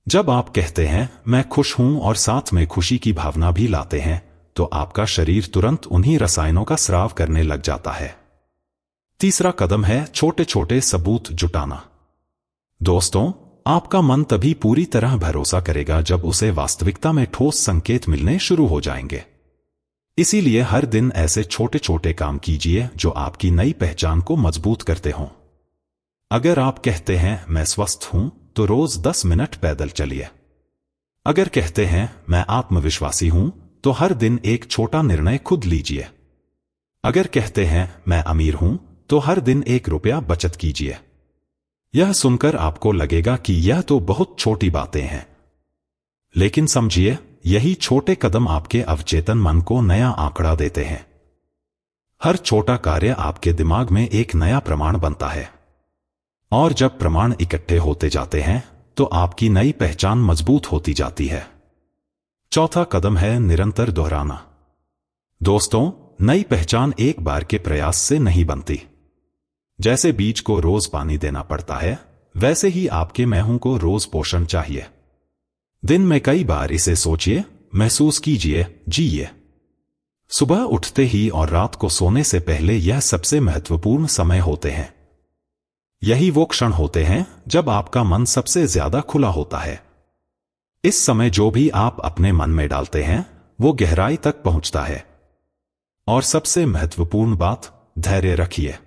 जब आप कहते हैं मैं खुश हूं और साथ में खुशी की भावना भी लाते हैं तो आपका शरीर तुरंत उन्हीं रसायनों का स्राव करने लग जाता है। तीसरा कदम है छोटे छोटे सबूत जुटाना। दोस्तों, आपका मन तभी पूरी तरह भरोसा करेगा जब उसे वास्तविकता में ठोस संकेत मिलने शुरू हो जाएंगे। इसीलिए हर दिन ऐसे छोटे छोटे काम कीजिए जो आपकी नई पहचान को मजबूत करते हों। अगर आप कहते हैं मैं स्वस्थ हूं तो रोज 10 मिनट पैदल चलिए। अगर कहते हैं मैं आत्मविश्वासी हूं तो हर दिन एक छोटा निर्णय खुद लीजिए। अगर कहते हैं मैं अमीर हूं तो हर दिन 1 रुपया बचत कीजिए। यह सुनकर आपको लगेगा कि यह तो बहुत छोटी बातें हैं, लेकिन समझिए, यही छोटे कदम आपके अवचेतन मन को नया आंकड़ा देते हैं। हर छोटा कार्य आपके दिमाग में एक नया प्रमाण बनता है, और जब प्रमाण इकट्ठे होते जाते हैं तो आपकी नई पहचान मजबूत होती जाती है। चौथा कदम है निरंतर दोहराना। दोस्तों, नई पहचान एक बार के प्रयास से नहीं बनती। जैसे बीज को रोज पानी देना पड़ता है, वैसे ही आपके मैं हूं को रोज पोषण चाहिए। दिन में कई बार इसे सोचिए, महसूस कीजिए, जिए। सुबह उठते ही और रात को सोने से पहले यह सबसे महत्वपूर्ण समय होते हैं। यही वो क्षण होते हैं जब आपका मन सबसे ज्यादा खुला होता है। इस समय जो भी आप अपने मन में डालते हैं वो गहराई तक पहुंचता है। और सबसे महत्वपूर्ण बात, धैर्य रखिए।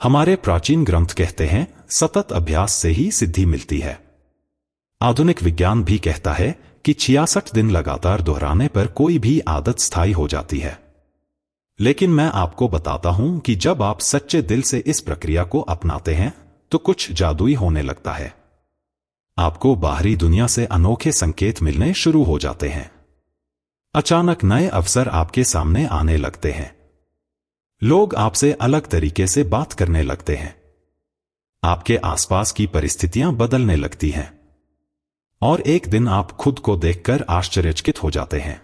हमारे प्राचीन ग्रंथ कहते हैं सतत अभ्यास से ही सिद्धि मिलती है। आधुनिक विज्ञान भी कहता है कि 66 दिन लगातार दोहराने पर कोई भी आदत स्थायी हो जाती है। लेकिन मैं आपको बताता हूं कि जब आप सच्चे दिल से इस प्रक्रिया को अपनाते हैं तो कुछ जादुई होने लगता है। आपको बाहरी दुनिया से अनोखे संकेत मिलने शुरू हो जाते हैं। अचानक नए अवसर आपके सामने आने लगते हैं। लोग आपसे अलग तरीके से बात करने लगते हैं। आपके आसपास की परिस्थितियां बदलने लगती हैं। और एक दिन आप खुद को देखकर आश्चर्यचकित हो जाते हैं।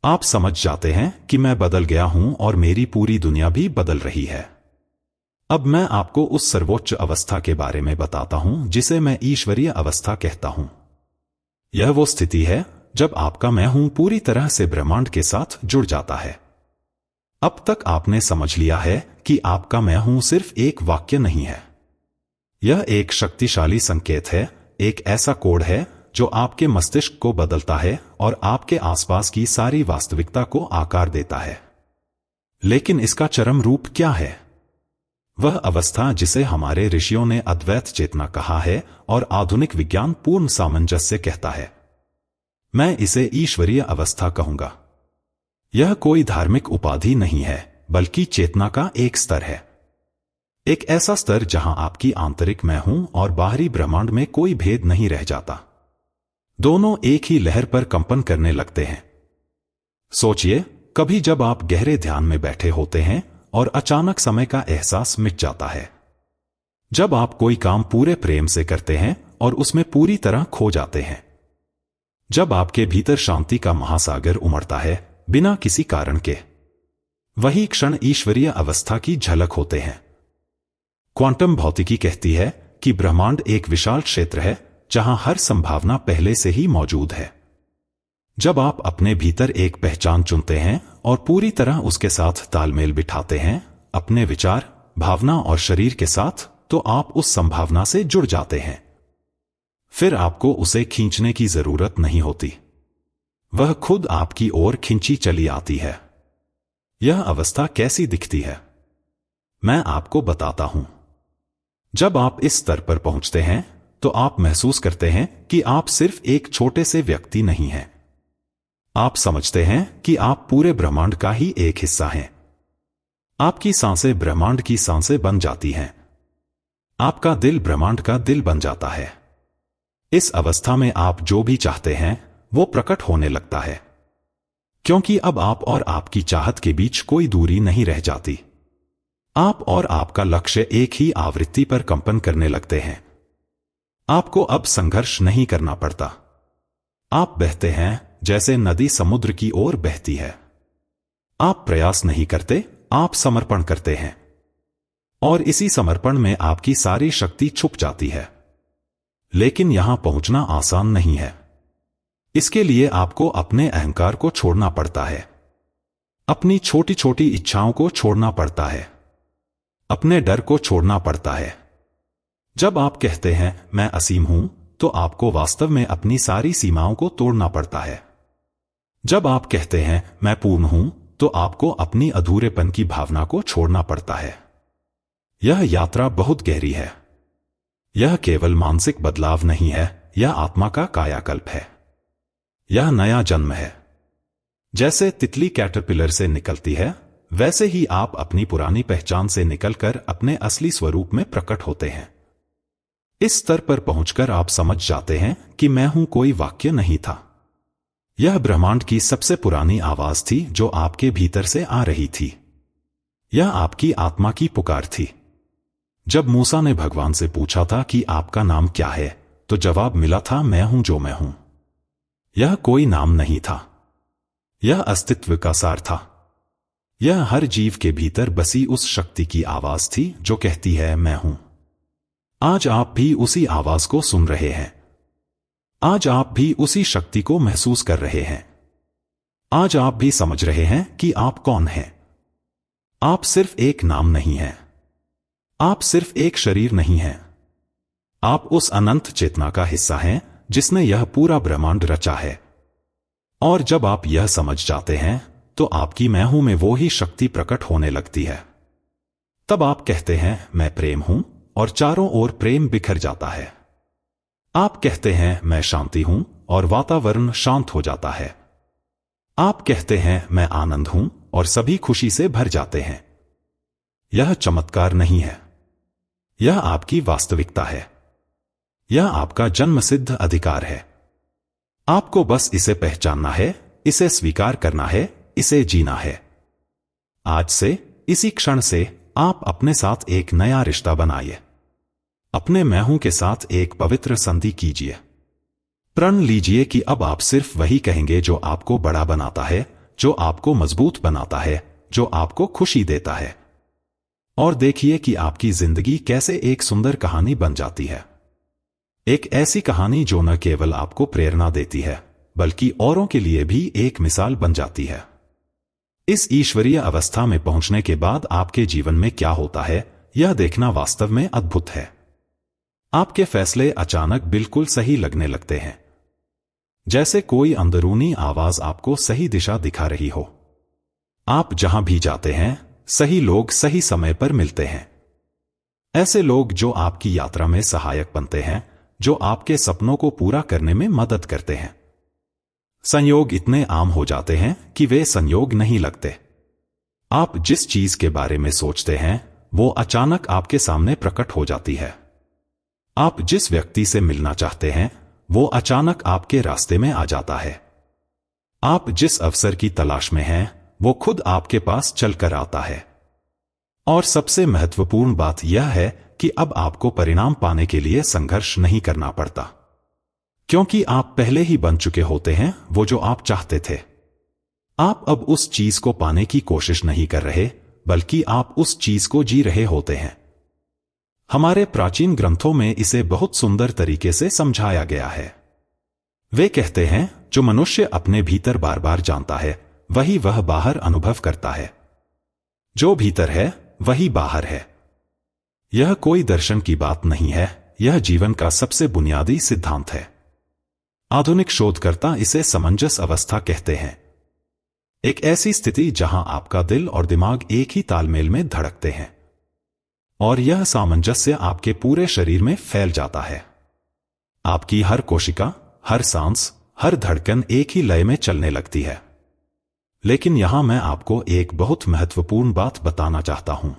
आप समझ जाते हैं कि मैं बदल गया हूं और मेरी पूरी दुनिया भी बदल रही है। अब मैं आपको उस सर्वोच्च अवस्था के बारे में बताता हूं जिसे मैं ईश्वरीय अवस्था कहता हूं। यह वो स्थिति है जब आपका मैं हूं पूरी तरह से ब्रह्मांड के साथ जुड़ जाता है। अब तक आपने समझ लिया है कि आपका मैं हूं सिर्फ एक वाक्य नहीं है। यह एक शक्तिशाली संकेत है, एक ऐसा कोड है जो आपके मस्तिष्क को बदलता है और आपके आसपास की सारी वास्तविकता को आकार देता है। लेकिन इसका चरम रूप क्या है? वह अवस्था जिसे हमारे ऋषियों ने अद्वैत चेतना कहा है और आधुनिक विज्ञान पूर्ण सामंजस्य कहता है। मैं इसे ईश्वरीय अवस्था कहूंगा। यह कोई धार्मिक उपाधि नहीं है, बल्कि चेतना का एक स्तर है। एक ऐसा स्तर जहां आपकी आंतरिक मैं हूं और बाहरी ब्रह्मांड में कोई भेद नहीं रह जाता। दोनों एक ही लहर पर कंपन करने लगते हैं। सोचिए, कभी जब आप गहरे ध्यान में बैठे होते हैं और अचानक समय का एहसास मिट जाता है। जब आप कोई काम पूरे प्रेम से करते हैं और उसमें पूरी तरह खो जाते हैं, जब आपके भीतर शांति का महासागर उमड़ता है बिना किसी कारण के, वही क्षण ईश्वरीय अवस्था की झलक होते हैं। क्वांटम भौतिकी कहती है कि ब्रह्मांड एक विशाल क्षेत्र है जहां हर संभावना पहले से ही मौजूद है। जब आप अपने भीतर एक पहचान चुनते हैं और पूरी तरह उसके साथ तालमेल बिठाते हैं, अपने विचार, भावना और शरीर के साथ, तो आप उस संभावना से जुड़ जाते हैं। फिर आपको उसे खींचने की जरूरत नहीं होती, वह खुद आपकी ओर खींची चली आती है। यह अवस्था कैसी दिखती है, मैं आपको बताता हूं। जब आप इस स्तर पर पहुंचते हैं तो आप महसूस करते हैं कि आप सिर्फ एक छोटे से व्यक्ति नहीं हैं। आप समझते हैं कि आप पूरे ब्रह्मांड का ही एक हिस्सा हैं। आपकी सांसें ब्रह्मांड की सांसें बन जाती हैं। आपका दिल ब्रह्मांड का दिल बन जाता है। इस अवस्था में आप जो भी चाहते हैं वो प्रकट होने लगता है, क्योंकि अब आप और आपकी चाहत के बीच कोई दूरी नहीं रह जाती। आप और आपका लक्ष्य एक ही आवृत्ति पर कंपन करने लगते हैं। आपको अब संघर्ष नहीं करना पड़ता। आप बहते हैं जैसे नदी समुद्र की ओर बहती है। आप प्रयास नहीं करते, आप समर्पण करते हैं। और इसी समर्पण में आपकी सारी शक्ति छुप जाती है। लेकिन यहां पहुंचना आसान नहीं है। इसके लिए आपको अपने अहंकार को छोड़ना पड़ता है, अपनी छोटी छोटी इच्छाओं को छोड़ना पड़ता है, अपने डर को छोड़ना पड़ता है। जब आप कहते हैं मैं असीम हूं, तो आपको वास्तव में अपनी सारी सीमाओं को तोड़ना पड़ता है। जब आप कहते हैं मैं पूर्ण हूं, तो आपको अपनी अधूरेपन की भावना को छोड़ना पड़ता है। यह यात्रा बहुत गहरी है। यह केवल मानसिक बदलाव नहीं है, यह आत्मा का कायाकल्प है। यह नया जन्म है। जैसे तितली कैटरपिलर से निकलती है, वैसे ही आप अपनी पुरानी पहचान से निकलकर अपने असली स्वरूप में प्रकट होते हैं। इस स्तर पर पहुंचकर आप समझ जाते हैं कि मैं हूं कोई वाक्य नहीं था। यह ब्रह्मांड की सबसे पुरानी आवाज थी जो आपके भीतर से आ रही थी। यह आपकी आत्मा की पुकार थी। जब मूसा ने भगवान से पूछा था कि आपका नाम क्या है, तो जवाब मिला था मैं हूं जो मैं हूं। यह कोई नाम नहीं था, यह अस्तित्व का सार था। यह हर जीव के भीतर बसी उस शक्ति की आवाज थी जो कहती है मैं हूं। आज आप भी उसी आवाज को सुन रहे हैं। आज आप भी उसी शक्ति को महसूस कर रहे हैं। आज आप भी समझ रहे हैं कि आप कौन हैं। आप सिर्फ एक नाम नहीं हैं। आप सिर्फ एक शरीर नहीं हैं। आप उस अनंत चेतना का हिस्सा हैं जिसने यह पूरा ब्रह्मांड रचा है। और जब आप यह समझ जाते हैं, तो आपकी मैं हूं में वो ही शक्ति प्रकट होने लगती है। तब आप कहते हैं मैं प्रेम हूं, और चारों ओर प्रेम बिखर जाता है। आप कहते हैं मैं शांति हूं, और वातावरण शांत हो जाता है। आप कहते हैं मैं आनंद हूं, और सभी खुशी से भर जाते हैं। यह चमत्कार नहीं है, यह आपकी वास्तविकता है। यह आपका जन्मसिद्ध अधिकार है। आपको बस इसे पहचानना है, इसे स्वीकार करना है, इसे जीना है। आज से, इसी क्षण से आप अपने साथ एक नया रिश्ता बनाइए। अपने मैं हूं के साथ एक पवित्र संधि कीजिए। प्रण लीजिए कि अब आप सिर्फ वही कहेंगे जो आपको बड़ा बनाता है, जो आपको मजबूत बनाता है, जो आपको खुशी देता है। और देखिए कि आपकी जिंदगी कैसे एक सुंदर कहानी बन जाती है। एक ऐसी कहानी जो न केवल आपको प्रेरणा देती है, बल्कि औरों के लिए भी एक मिसाल बन जाती है। इस ईश्वरीय अवस्था में पहुंचने के बाद आपके जीवन में क्या होता है, यह देखना वास्तव में अद्भुत है। आपके फैसले अचानक बिल्कुल सही लगने लगते हैं, जैसे कोई अंदरूनी आवाज आपको सही दिशा दिखा रही हो। आप जहां भी जाते हैं, सही लोग सही समय पर मिलते हैं। ऐसे लोग जो आपकी यात्रा में सहायक बनते हैं, जो आपके सपनों को पूरा करने में मदद करते हैं। संयोग इतने आम हो जाते हैं कि वे संयोग नहीं लगते। आप जिस चीज के बारे में सोचते हैं, वो अचानक आपके सामने प्रकट हो जाती है। आप जिस व्यक्ति से मिलना चाहते हैं, वो अचानक आपके रास्ते में आ जाता है। आप जिस अवसर की तलाश में हैं, वो खुद आपके पास चलकर आता है। और सबसे महत्वपूर्ण बात यह है कि अब आपको परिणाम पाने के लिए संघर्ष नहीं करना पड़ता, क्योंकि आप पहले ही बन चुके होते हैं वो जो आप चाहते थे। आप अब उस चीज को पाने की कोशिश नहीं कर रहे, बल्कि आप उस चीज को जी रहे होते हैं। हमारे प्राचीन ग्रंथों में इसे बहुत सुंदर तरीके से समझाया गया है। वे कहते हैं, जो मनुष्य अपने भीतर बार बार जानता है वही वह बाहर अनुभव करता है। जो भीतर है वही बाहर है। यह कोई दर्शन की बात नहीं है, यह जीवन का सबसे बुनियादी सिद्धांत है। आधुनिक शोधकर्ता इसे समंजस अवस्था कहते हैं। एक ऐसी स्थिति जहां आपका दिल और दिमाग एक ही तालमेल में धड़कते हैं और यह सामंजस्य आपके पूरे शरीर में फैल जाता है। आपकी हर कोशिका, हर सांस, हर धड़कन एक ही लय में चलने लगती है। लेकिन यहां मैं आपको एक बहुत महत्वपूर्ण बात बताना चाहता हूं।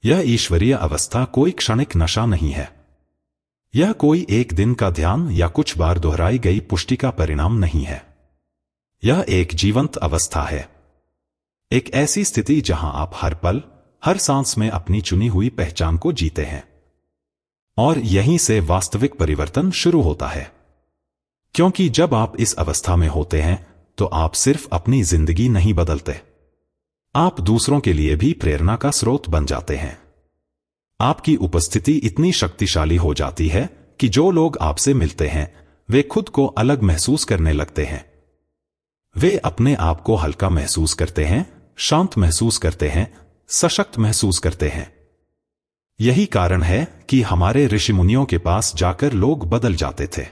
यह ईश्वरीय अवस्था कोई क्षणिक नशा नहीं है। यह कोई एक दिन का ध्यान या कुछ बार दोहराई गई पुष्टि का परिणाम नहीं है। यह एक जीवंत अवस्था है। एक ऐसी स्थिति जहां आप हर पल, हर सांस में अपनी चुनी हुई पहचान को जीते हैं। और यहीं से वास्तविक परिवर्तन शुरू होता है। क्योंकि जब आप इस अवस्था में होते हैं तो आप सिर्फ अपनी जिंदगी नहीं बदलते, आप दूसरों के लिए भी प्रेरणा का स्रोत बन जाते हैं। आपकी उपस्थिति इतनी शक्तिशाली हो जाती है कि जो लोग आपसे मिलते हैं वे खुद को अलग महसूस करने लगते हैं। वे अपने आप को हल्का महसूस करते हैं, शांत महसूस करते हैं, सशक्त महसूस करते हैं। यही कारण है कि हमारे ऋषि मुनियों के पास जाकर लोग बदल जाते थे।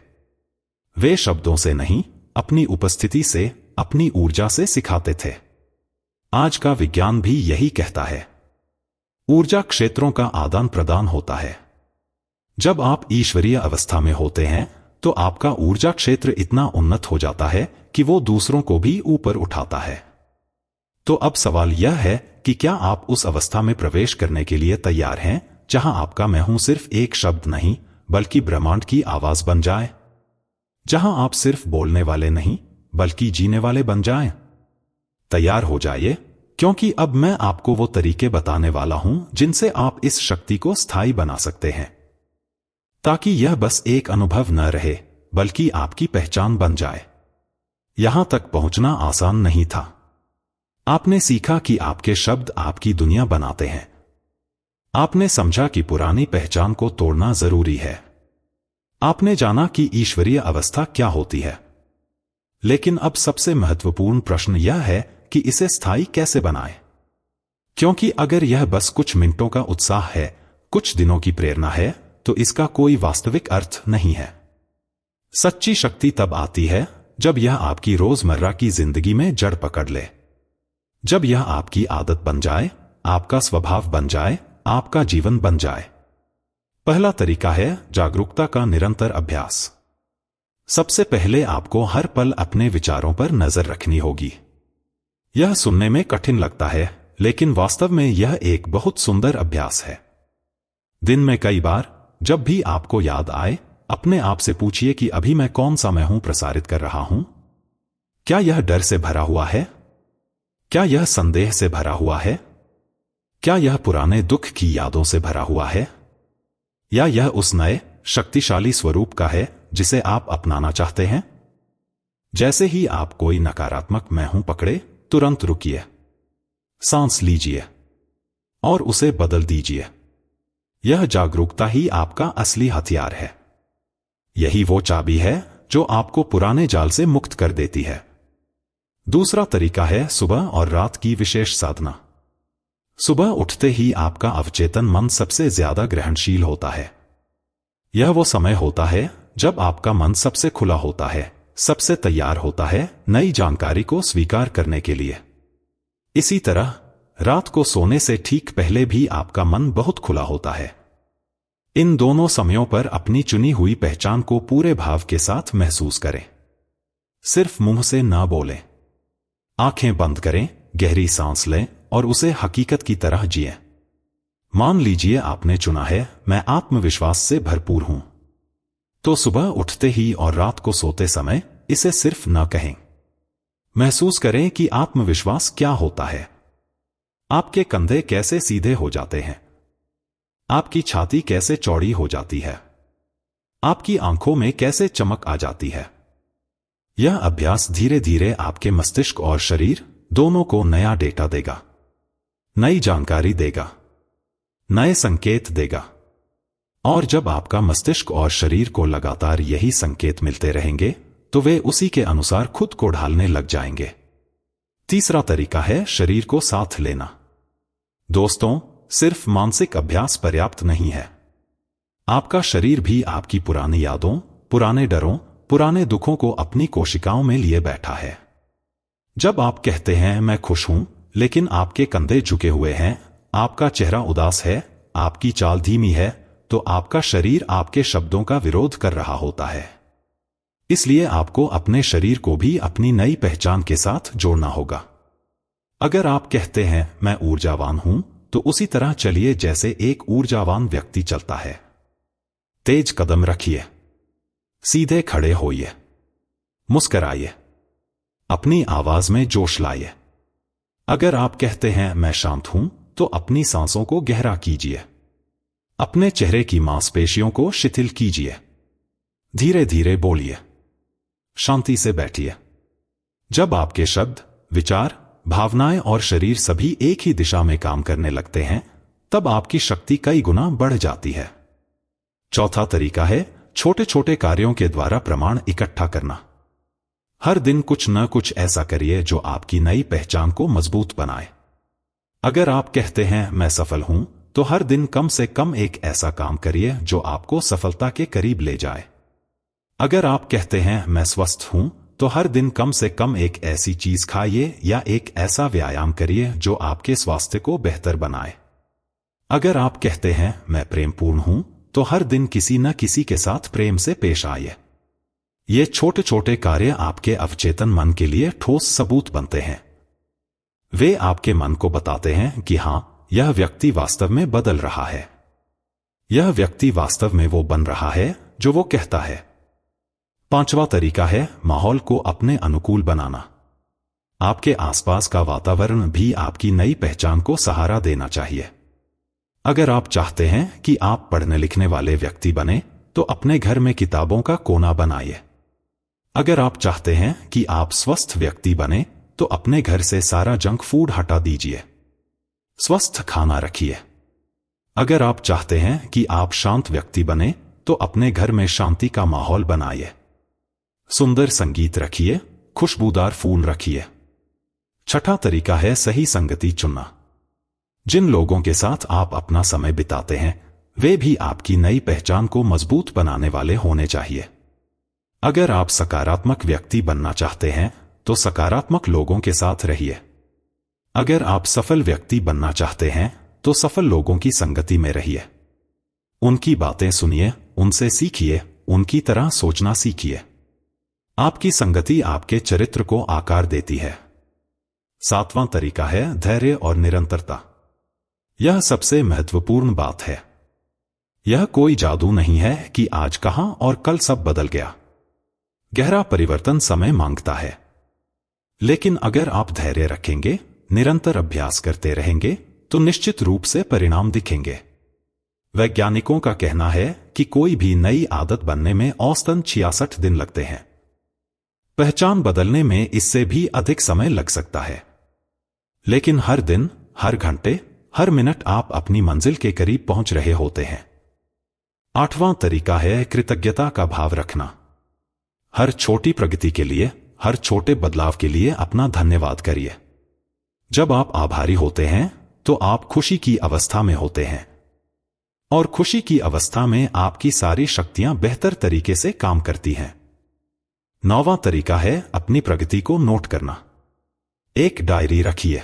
वे शब्दों से नहीं, अपनी उपस्थिति से, अपनी ऊर्जा से सिखाते थे। आज का विज्ञान भी यही कहता है। ऊर्जा क्षेत्रों का आदान प्रदान होता है। जब आप ईश्वरीय अवस्था में होते हैं तो आपका ऊर्जा क्षेत्र इतना उन्नत हो जाता है कि वो दूसरों को भी ऊपर उठाता है। तो अब सवाल यह है कि क्या आप उस अवस्था में प्रवेश करने के लिए तैयार हैं जहां आपका मैं हूं सिर्फ एक शब्द नहीं बल्कि ब्रह्मांड की आवाज बन जाए, जहां आप सिर्फ बोलने वाले नहीं बल्कि जीने वाले बन जाएं? तैयार हो जाइए, क्योंकि अब मैं आपको वो तरीके बताने वाला हूं जिनसे आप इस शक्ति को स्थायी बना सकते हैं, ताकि यह बस एक अनुभव न रहे बल्कि आपकी पहचान बन जाए। यहां तक पहुंचना आसान नहीं था। आपने सीखा कि आपके शब्द आपकी दुनिया बनाते हैं। आपने समझा कि पुरानी पहचान को तोड़ना जरूरी है। आपने जाना कि ईश्वरीय अवस्था क्या होती है। लेकिन अब सबसे महत्वपूर्ण प्रश्न यह है कि इसे स्थायी कैसे बनाएं? क्योंकि अगर यह बस कुछ मिनटों का उत्साह है, कुछ दिनों की प्रेरणा है, तो इसका कोई वास्तविक अर्थ नहीं है। सच्ची शक्ति तब आती है जब यह आपकी रोजमर्रा की जिंदगी में जड़ पकड़ ले, जब यह आपकी आदत बन जाए, आपका स्वभाव बन जाए, आपका जीवन बन जाए। पहला तरीका है जागरूकता का निरंतर अभ्यास। सबसे पहले आपको हर पल अपने विचारों पर नजर रखनी होगी। यह सुनने में कठिन लगता है, लेकिन वास्तव में यह एक बहुत सुंदर अभ्यास है। दिन में कई बार जब भी आपको याद आए, अपने आप से पूछिए कि अभी मैं कौन सा मैं हूं प्रसारित कर रहा हूं? क्या यह डर से भरा हुआ है? क्या यह संदेह से भरा हुआ है? क्या यह पुराने दुख की यादों से भरा हुआ है? या यह उस नए शक्तिशाली स्वरूप का है जिसे आप अपनाना चाहते हैं? जैसे ही आप कोई नकारात्मक मैं हूं पकड़े, तुरंत रुकिए, सांस लीजिए और उसे बदल दीजिए। यह जागरूकता ही आपका असली हथियार है। यही वो चाबी है जो आपको पुराने जाल से मुक्त कर देती है। दूसरा तरीका है सुबह और रात की विशेष साधना। सुबह उठते ही आपका अवचेतन मन सबसे ज्यादा ग्रहणशील होता है। यह वो समय होता है जब आपका मन सबसे खुला होता है, सबसे तैयार होता है नई जानकारी को स्वीकार करने के लिए। इसी तरह रात को सोने से ठीक पहले भी आपका मन बहुत खुला होता है। इन दोनों समयों पर अपनी चुनी हुई पहचान को पूरे भाव के साथ महसूस करें। सिर्फ मुंह से ना बोलें। आंखें बंद करें, गहरी सांस लें और उसे हकीकत की तरह जिएं। मान लीजिए आपने चुना है मैं आत्मविश्वास से भरपूर हूं। तो सुबह उठते ही और रात को सोते समय इसे सिर्फ न कहें। महसूस करें कि आत्मविश्वास क्या होता है। आपके कंधे कैसे सीधे हो जाते हैं। आपकी छाती कैसे चौड़ी हो जाती है, आपकी आंखों में कैसे चमक आ जाती है। यह अभ्यास धीरे धीरे आपके मस्तिष्क और शरीर दोनों को नया डेटा देगा, नई जानकारी देगा, नए संकेत देगा। और जब आपका मस्तिष्क और शरीर को लगातार यही संकेत मिलते रहेंगे तो वे उसी के अनुसार खुद को ढालने लग जाएंगे। तीसरा तरीका है शरीर को साथ लेना। दोस्तों, सिर्फ मानसिक अभ्यास पर्याप्त नहीं है। आपका शरीर भी आपकी पुरानी यादों, पुराने डरों, पुराने दुखों को अपनी कोशिकाओं में लिए बैठा है। जब आप कहते हैं मैं खुश हूं, लेकिन आपके कंधे झुके हुए हैं, आपका चेहरा उदास है, आपकी चाल धीमी है, तो आपका शरीर आपके शब्दों का विरोध कर रहा होता है। इसलिए आपको अपने शरीर को भी अपनी नई पहचान के साथ जोड़ना होगा। अगर आप कहते हैं मैं ऊर्जावान हूं, तो उसी तरह चलिए जैसे एक ऊर्जावान व्यक्ति चलता है। तेज कदम रखिए, सीधे खड़े होइए, मुस्कराइए, अपनी आवाज में जोश लाइए। अगर आप कहते हैं मैं शांत हूं, तो अपनी सांसों को गहरा कीजिए, अपने चेहरे की मांसपेशियों को शिथिल कीजिए, धीरे धीरे बोलिए, शांति से बैठिए। जब आपके शब्द, विचार, भावनाएं और शरीर सभी एक ही दिशा में काम करने लगते हैं, तब आपकी शक्ति कई गुना बढ़ जाती है। चौथा तरीका है छोटे छोटे कार्यों के द्वारा प्रमाण इकट्ठा करना। हर दिन कुछ न कुछ ऐसा करिए जो आपकी नई पहचान को मजबूत बनाए। अगर आप कहते हैं मैं सफल हूं, तो हर दिन कम से कम एक ऐसा काम करिए जो आपको सफलता के करीब ले जाए। अगर आप कहते हैं मैं स्वस्थ हूं, तो हर दिन कम से कम एक ऐसी चीज खाइए या एक ऐसा व्यायाम करिए जो आपके स्वास्थ्य को बेहतर बनाए। अगर आप कहते हैं मैं प्रेमपूर्ण हूं, तो हर दिन किसी न किसी के साथ प्रेम से पेश आइए। ये छोटे छोटे कार्य आपके अवचेतन मन के लिए ठोस सबूत बनते हैं। वे आपके मन को बताते हैं कि हां, यह व्यक्ति वास्तव में बदल रहा है। यह व्यक्ति वास्तव में वो बन रहा है जो वो कहता है। पांचवा तरीका है माहौल को अपने अनुकूल बनाना। आपके आसपास का वातावरण भी आपकी नई पहचान को सहारा देना चाहिए। अगर आप चाहते हैं कि आप पढ़ने लिखने वाले व्यक्ति बने, तो अपने घर में किताबों का कोना बनाइए। अगर आप चाहते हैं कि आप स्वस्थ व्यक्ति बने, तो अपने घर से सारा जंक फूड हटा दीजिए, स्वस्थ खाना रखिए। अगर आप चाहते हैं कि आप शांत व्यक्ति बने, तो अपने घर में शांति का माहौल बनाइए, सुंदर संगीत रखिए, खुशबूदार फूल रखिए। छठा तरीका है सही संगति चुनना। जिन लोगों के साथ आप अपना समय बिताते हैं, वे भी आपकी नई पहचान को मजबूत बनाने वाले होने चाहिए। अगर आप सकारात्मक व्यक्ति बनना चाहते हैं, तो सकारात्मक लोगों के साथ रहिए। अगर आप सफल व्यक्ति बनना चाहते हैं, तो सफल लोगों की संगति में रहिए। उनकी बातें सुनिए, उनसे सीखिए, उनकी तरह सोचना सीखिए। आपकी संगति आपके चरित्र को आकार देती है। सातवां तरीका है धैर्य और निरंतरता। यह सबसे महत्वपूर्ण बात है। यह कोई जादू नहीं है कि आज कहां और कल सब बदल गया। गहरा परिवर्तन समय मांगता है। लेकिन अगर आप धैर्य रखेंगे, निरंतर अभ्यास करते रहेंगे, तो निश्चित रूप से परिणाम दिखेंगे। वैज्ञानिकों का कहना है कि कोई भी नई आदत बनने में औसतन 66 दिन लगते हैं। पहचान बदलने में इससे भी अधिक समय लग सकता है। लेकिन हर दिन, हर घंटे, हर मिनट आप अपनी मंजिल के करीब पहुंच रहे होते हैं। आठवां तरीका है कृतज्ञता का भाव रखना। हर छोटी प्रगति के लिए, हर छोटे बदलाव के लिए अपना धन्यवाद करिए। जब आप आभारी होते हैं, तो आप खुशी की अवस्था में होते हैं। और खुशी की अवस्था में आपकी सारी शक्तियां बेहतर तरीके से काम करती हैं। नौवां तरीका है अपनी प्रगति को नोट करना। एक डायरी रखिए।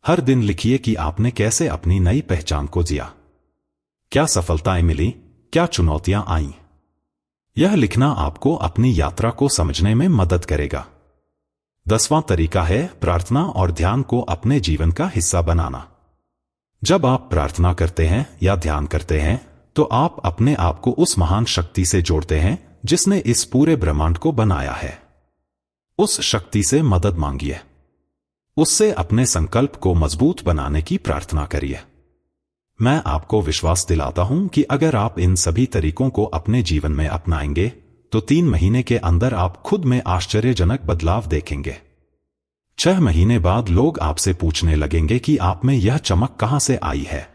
हर दिन लिखिए कि आपने कैसे अपनी नई पहचान को जिया। क्या सफलताएं मिली, क्या चुनौतियां आईं। यह लिखना आपको अपनी यात्रा को समझने में मदद करेगा। 10वां तरीका है प्रार्थना और ध्यान को अपने जीवन का हिस्सा बनाना। जब आप प्रार्थना करते हैं या ध्यान करते हैं, तो आप अपने आप को उस महान शक्ति से जोड़ते हैं जिसने इस पूरे ब्रह्मांड को बनाया है। उस शक्ति से मदद मांगिए। उससे अपने संकल्प को मजबूत बनाने की प्रार्थना करिए। मैं आपको विश्वास दिलाता हूं कि अगर आप इन सभी तरीकों को अपने जीवन में अपनाएंगे तो 3 महीने के अंदर आप खुद में आश्चर्यजनक बदलाव देखेंगे। 6 महीने बाद लोग आपसे पूछने लगेंगे कि आप में यह चमक कहां से आई है।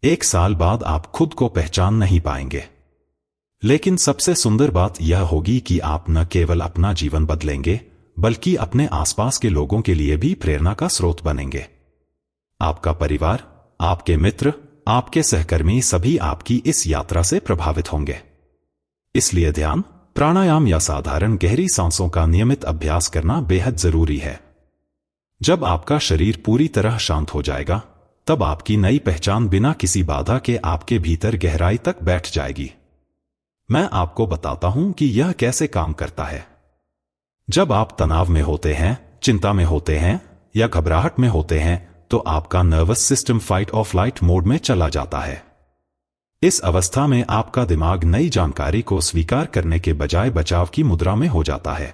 1 साल बाद आप खुद को पहचान नहीं पाएंगे। लेकिन सबसे सुंदर बात यह होगी कि आप न केवल अपना जीवन बदलेंगे बल्कि अपने आसपास के लोगों के लिए भी प्रेरणा का स्रोत बनेंगे। आपका परिवार, आपके मित्र, आपके सहकर्मी सभी आपकी इस यात्रा से प्रभावित होंगे। इसलिए ध्यान, प्राणायाम या साधारण गहरी सांसों का नियमित अभ्यास करना बेहद जरूरी है। जब आपका शरीर पूरी तरह शांत हो जाएगा, तब आपकी नई पहचान बिना किसी बाधा के आपके भीतर गहराई तक बैठ जाएगी। मैं आपको बताता हूं कि यह कैसे काम करता है। जब आप तनाव में होते हैं, चिंता में होते हैं या घबराहट में होते हैं, तो आपका नर्वस सिस्टम फाइट और फ्लाइट मोड में चला जाता है। इस अवस्था में आपका दिमाग नई जानकारी को स्वीकार करने के बजाय बचाव की मुद्रा में हो जाता है।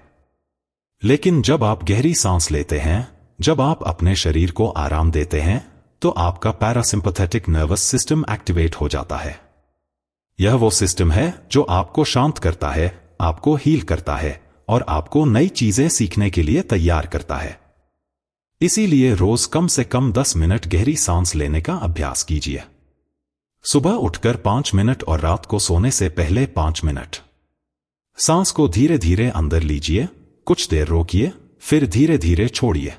लेकिन जब आप गहरी सांस लेते हैं, जब आप अपने शरीर को आराम देते हैं, तो आपका पैरासिम्पैथेटिक नर्वस सिस्टम एक्टिवेट हो जाता है। यह वो सिस्टम है जो आपको शांत करता है, आपको हील करता है और आपको नई चीजें सीखने के लिए तैयार करता है। इसीलिए रोज कम से कम 10 मिनट गहरी सांस लेने का अभ्यास कीजिए। सुबह उठकर 5 मिनट और रात को सोने से पहले 5 मिनट। सांस को धीरे धीरे अंदर लीजिए, कुछ देर रोकिए, फिर धीरे धीरे छोड़िए।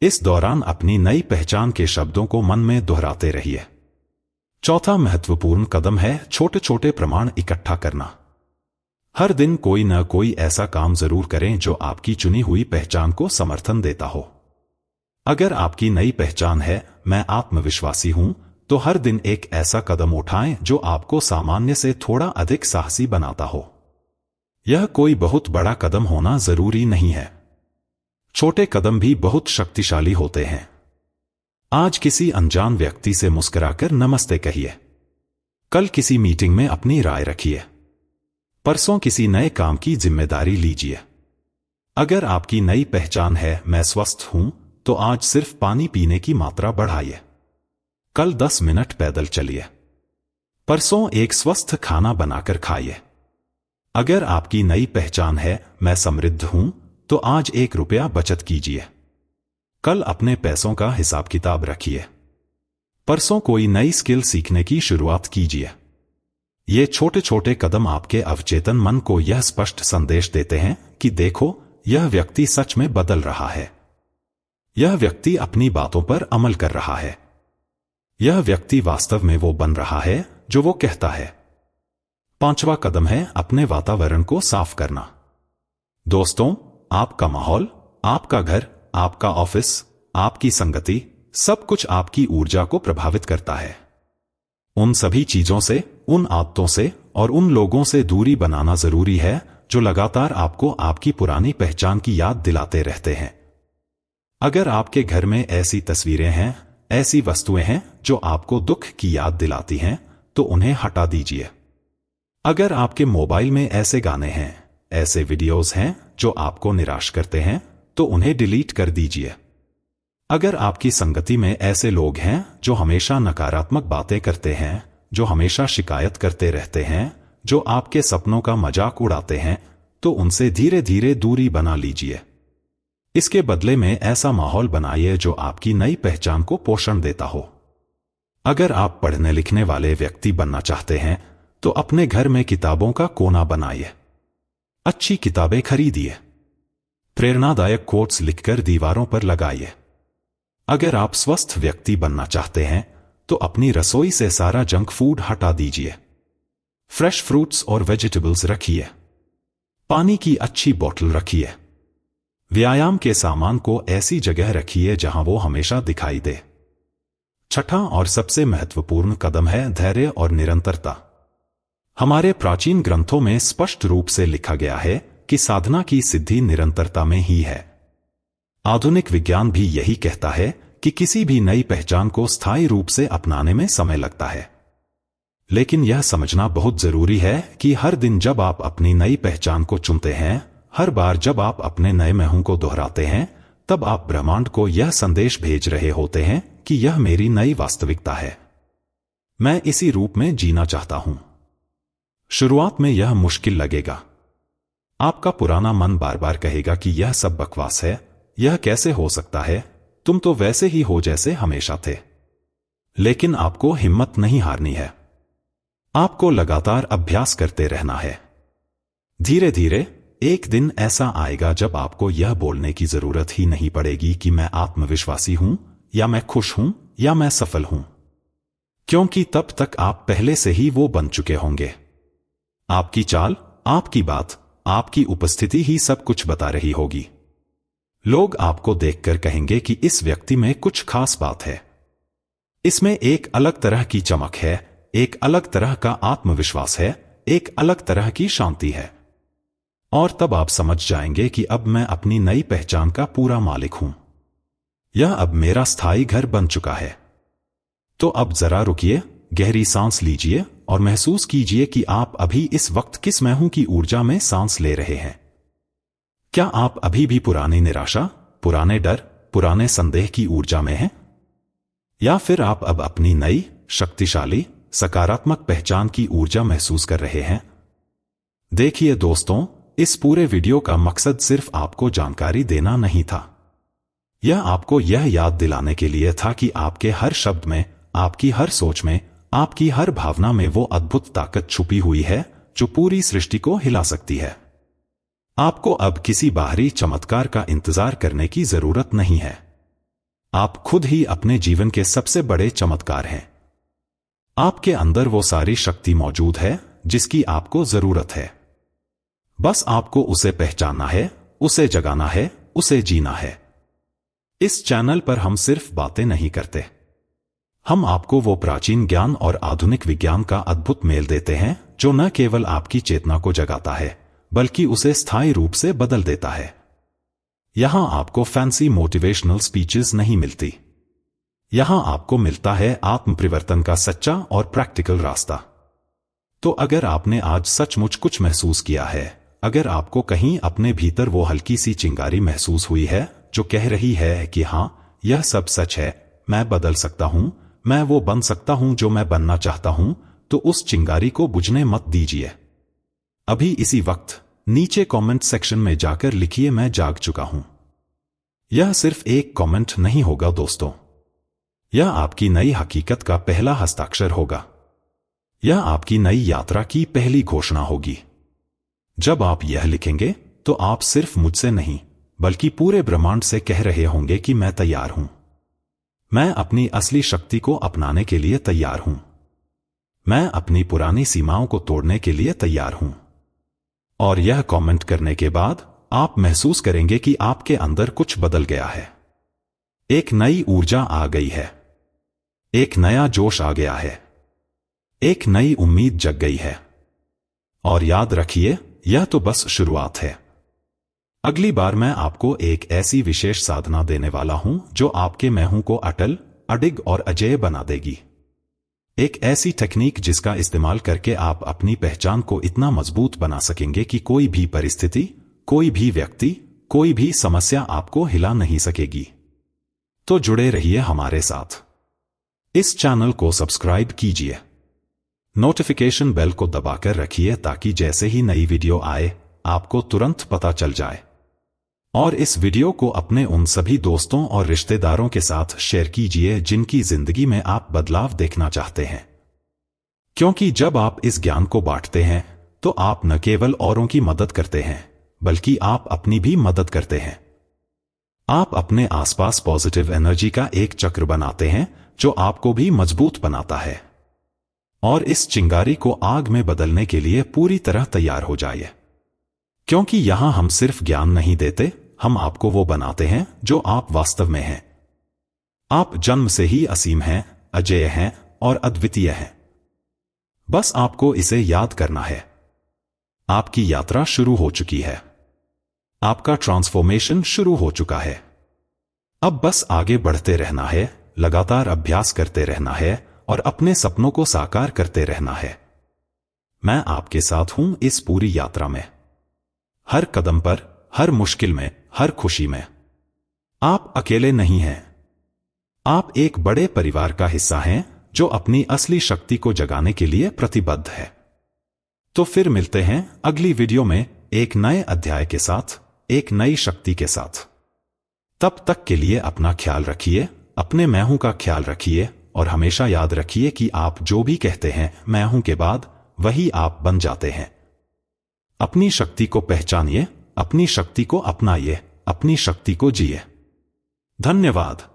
इस दौरान अपनी नई पहचान के शब्दों को मन में दोहराते रहिए। चौथा महत्वपूर्ण कदम है छोटे छोटे प्रमाण इकट्ठा करना। हर दिन कोई न कोई ऐसा काम जरूर करें जो आपकी चुनी हुई पहचान को समर्थन देता हो। अगर आपकी नई पहचान है मैं आत्मविश्वासी हूं, तो हर दिन एक ऐसा कदम उठाएं जो आपको सामान्य से थोड़ा अधिक साहसी बनाता हो। यह कोई बहुत बड़ा कदम होना जरूरी नहीं है। छोटे कदम भी बहुत शक्तिशाली होते हैं। आज किसी अनजान व्यक्ति से मुस्कुराकर नमस्ते कहिए। कल किसी मीटिंग में अपनी राय रखिए। परसों किसी नए काम की जिम्मेदारी लीजिए। अगर आपकी नई पहचान है मैं स्वस्थ हूं, तो आज सिर्फ पानी पीने की मात्रा बढ़ाइए। कल 10 मिनट पैदल चलिए। परसों एक स्वस्थ खाना बनाकर खाइए। अगर आपकी नई पहचान है मैं समृद्ध हूं, तो आज 1 रुपया बचत कीजिए। कल अपने पैसों का हिसाब किताब रखिए। परसों कोई नई स्किल सीखने की शुरुआत कीजिए। ये छोटे छोटे कदम आपके अवचेतन मन को यह स्पष्ट संदेश देते हैं कि देखो, यह व्यक्ति सच में बदल रहा है। यह व्यक्ति अपनी बातों पर अमल कर रहा है। यह व्यक्ति वास्तव में वो बन रहा है जो वो कहता है। 5वां कदम है अपने वातावरण को साफ करना। दोस्तों, आपका माहौल, आपका घर, आपका ऑफिस, आपकी संगति, सब कुछ आपकी ऊर्जा को प्रभावित करता है। उन सभी चीजों से, उन आदतों से और उन लोगों से दूरी बनाना जरूरी है जो लगातार आपको आपकी पुरानी पहचान की याद दिलाते रहते हैं। अगर आपके घर में ऐसी तस्वीरें हैं, ऐसी वस्तुएं हैं जो आपको दुख की याद दिलाती हैं, तो उन्हें हटा दीजिए। अगर आपके मोबाइल में ऐसे गाने हैं, ऐसे वीडियोस हैं जो आपको निराश करते हैं, तो उन्हें डिलीट कर दीजिए। अगर आपकी संगति में ऐसे लोग हैं जो हमेशा नकारात्मक बातें करते हैं, जो हमेशा शिकायत करते रहते हैं, जो आपके सपनों का मजाक उड़ाते हैं, तो उनसे धीरे धीरे दूरी बना लीजिए। इसके बदले में ऐसा माहौल बनाइए जो आपकी नई पहचान को पोषण देता हो। अगर आप पढ़ने लिखने वाले व्यक्ति बनना चाहते हैं, तो अपने घर में किताबों का कोना बनाइए। अच्छी किताबें खरीदिए। प्रेरणादायक कोट्स लिखकर दीवारों पर लगाइए। अगर आप स्वस्थ व्यक्ति बनना चाहते हैं, तो अपनी रसोई से सारा जंक फूड हटा दीजिए। फ्रेश फ्रूट्स और वेजिटेबल्स रखिए। पानी की अच्छी बोतल रखिए। व्यायाम के सामान को ऐसी जगह रखिए जहां वो हमेशा दिखाई दे। छठा और सबसे महत्वपूर्ण कदम है धैर्य और निरंतरता। हमारे प्राचीन ग्रंथों में स्पष्ट रूप से लिखा गया है कि साधना की सिद्धि निरंतरता में ही है। आधुनिक विज्ञान भी यही कहता है कि किसी भी नई पहचान को स्थायी रूप से अपनाने में समय लगता है। लेकिन यह समझना बहुत जरूरी है कि हर दिन जब आप अपनी नई पहचान को चुनते हैं, हर बार जब आप अपने नए मैं हूं को दोहराते हैं, तब आप ब्रह्मांड को यह संदेश भेज रहे होते हैं कि यह मेरी नई वास्तविकता है। मैं इसी रूप में जीना चाहता हूं। शुरुआत में यह मुश्किल लगेगा। आपका पुराना मन बार बार कहेगा कि यह सब बकवास है, यह कैसे हो सकता है, तुम तो वैसे ही हो जैसे हमेशा थे। लेकिन आपको हिम्मत नहीं हारनी है। आपको लगातार अभ्यास करते रहना है। धीरे धीरे एक दिन ऐसा आएगा जब आपको यह बोलने की जरूरत ही नहीं पड़ेगी कि मैं आत्मविश्वासी हूं, या मैं खुश हूं, या मैं सफल हूं, क्योंकि तब तक आप पहले से ही वो बन चुके होंगे। आपकी चाल, आपकी बात, आपकी उपस्थिति ही सब कुछ बता रही होगी। लोग आपको देखकर कहेंगे कि इस व्यक्ति में कुछ खास बात है। इसमें एक अलग तरह की चमक है, एक अलग तरह का आत्मविश्वास है, एक अलग तरह की शांति है। और तब आप समझ जाएंगे कि अब मैं अपनी नई पहचान का पूरा मालिक हूं। यह अब मेरा स्थायी घर बन चुका है। तो अब जरा रुकिए, गहरी सांस लीजिए और महसूस कीजिए कि आप अभी इस वक्त किस मैं हूं की ऊर्जा में सांस ले रहे हैं। क्या आप अभी भी पुरानी निराशा, पुराने डर, पुराने संदेह की ऊर्जा में हैं? या फिर आप अब अपनी नई, शक्तिशाली, सकारात्मक पहचान की ऊर्जा महसूस कर रहे हैं? देखिए दोस्तों, इस पूरे वीडियो का मकसद सिर्फ आपको जानकारी देना नहीं था। यह आपको यह याद दिलाने के लिए था कि आपके हर शब्द में, आपकी हर सोच में, आपकी हर भावना में वो अद्भुत ताकत छुपी हुई है जो पूरी सृष्टि को हिला सकती है। आपको अब किसी बाहरी चमत्कार का इंतजार करने की जरूरत नहीं है। आप खुद ही अपने जीवन के सबसे बड़े चमत्कार हैं। आपके अंदर वो सारी शक्ति मौजूद है जिसकी आपको जरूरत है। बस आपको उसे पहचानना है, उसे जगाना है, उसे जीना है। इस चैनल पर हम सिर्फ बातें नहीं करते। हम आपको वो प्राचीन ज्ञान और आधुनिक विज्ञान का अद्भुत मेल देते हैं जो न केवल आपकी चेतना को जगाता है, बल्कि उसे स्थायी रूप से बदल देता है। यहां आपको फैंसी मोटिवेशनल स्पीचेस नहीं मिलती। यहां आपको मिलता है आत्मपरिवर्तन का सच्चा और प्रैक्टिकल रास्ता। तो अगर आपने आज सचमुच कुछ महसूस किया है, अगर आपको कहीं अपने भीतर वो हल्की सी चिंगारी महसूस हुई है जो कह रही है कि हां, यह सब सच है, मैं बदल सकता हूं, मैं वो बन सकता हूं जो मैं बनना चाहता हूं, तो उस चिंगारी को बुझने मत दीजिए। अभी इसी वक्त नीचे कमेंट सेक्शन में जाकर लिखिए, मैं जाग चुका हूं। यह सिर्फ एक कमेंट नहीं होगा दोस्तों, यह आपकी नई हकीकत का पहला हस्ताक्षर होगा। यह आपकी नई यात्रा की पहली घोषणा होगी। जब आप यह लिखेंगे तो आप सिर्फ मुझसे नहीं, बल्कि पूरे ब्रह्मांड से कह रहे होंगे कि मैं तैयार हूं। मैं अपनी असली शक्ति को अपनाने के लिए तैयार हूं। मैं अपनी पुरानी सीमाओं को तोड़ने के लिए तैयार हूं। और यह कमेंट करने के बाद आप महसूस करेंगे कि आपके अंदर कुछ बदल गया है। एक नई ऊर्जा आ गई है। एक नया जोश आ गया है। एक नई उम्मीद जग गई है। और याद रखिए, यह तो बस शुरुआत है। अगली बार मैं आपको एक ऐसी विशेष साधना देने वाला हूं जो आपके मैं हूं को अटल, अडिग और अजेय बना देगी। एक ऐसी टेक्निक जिसका इस्तेमाल करके आप अपनी पहचान को इतना मजबूत बना सकेंगे कि कोई भी परिस्थिति, कोई भी व्यक्ति, कोई भी समस्या आपको हिला नहीं सकेगी। तो जुड़े रहिए हमारे साथ। इस चैनल को सब्सक्राइब कीजिए। नोटिफिकेशन बेल को दबाकर रखिए ताकि जैसे ही नई वीडियो आए आपको तुरंत पता चल जाए। और इस वीडियो को अपने उन सभी दोस्तों और रिश्तेदारों के साथ शेयर कीजिए जिनकी जिंदगी में आप बदलाव देखना चाहते हैं। क्योंकि जब आप इस ज्ञान को बांटते हैं तो आप न केवल औरों की मदद करते हैं, बल्कि आप अपनी भी मदद करते हैं। आप अपने आसपास पॉजिटिव एनर्जी का एक चक्र बनाते हैं जो आपको भी मजबूत बनाता है। और इस चिंगारी को आग में बदलने के लिए पूरी तरह तैयार हो जाइए। क्योंकि यहां हम सिर्फ ज्ञान नहीं देते, हम आपको वो बनाते हैं जो आप वास्तव में हैं। आप जन्म से ही असीम हैं, अजेय हैं और अद्वितीय हैं। बस आपको इसे याद करना है। आपकी यात्रा शुरू हो चुकी है। आपका ट्रांसफॉर्मेशन शुरू हो चुका है। अब बस आगे बढ़ते रहना है, लगातार अभ्यास करते रहना है और अपने सपनों को साकार करते रहना है। मैं आपके साथ हूं इस पूरी यात्रा में। हर कदम पर, हर मुश्किल में, हर खुशी में। आप अकेले नहीं हैं। आप एक बड़े परिवार का हिस्सा हैं जो अपनी असली शक्ति को जगाने के लिए प्रतिबद्ध है। तो फिर मिलते हैं अगली वीडियो में एक नए अध्याय के साथ, एक नई शक्ति के साथ। तब तक के लिए अपना ख्याल रखिए, अपने मैं हूं का ख्याल रखिए और हमेशा याद रखिए कि आप जो भी कहते हैं मैं हूं के बाद, वही आप बन जाते हैं। अपनी शक्ति को पहचानिए, अपनी शक्ति को अपनाइए, अपनी शक्ति को जिए। धन्यवाद।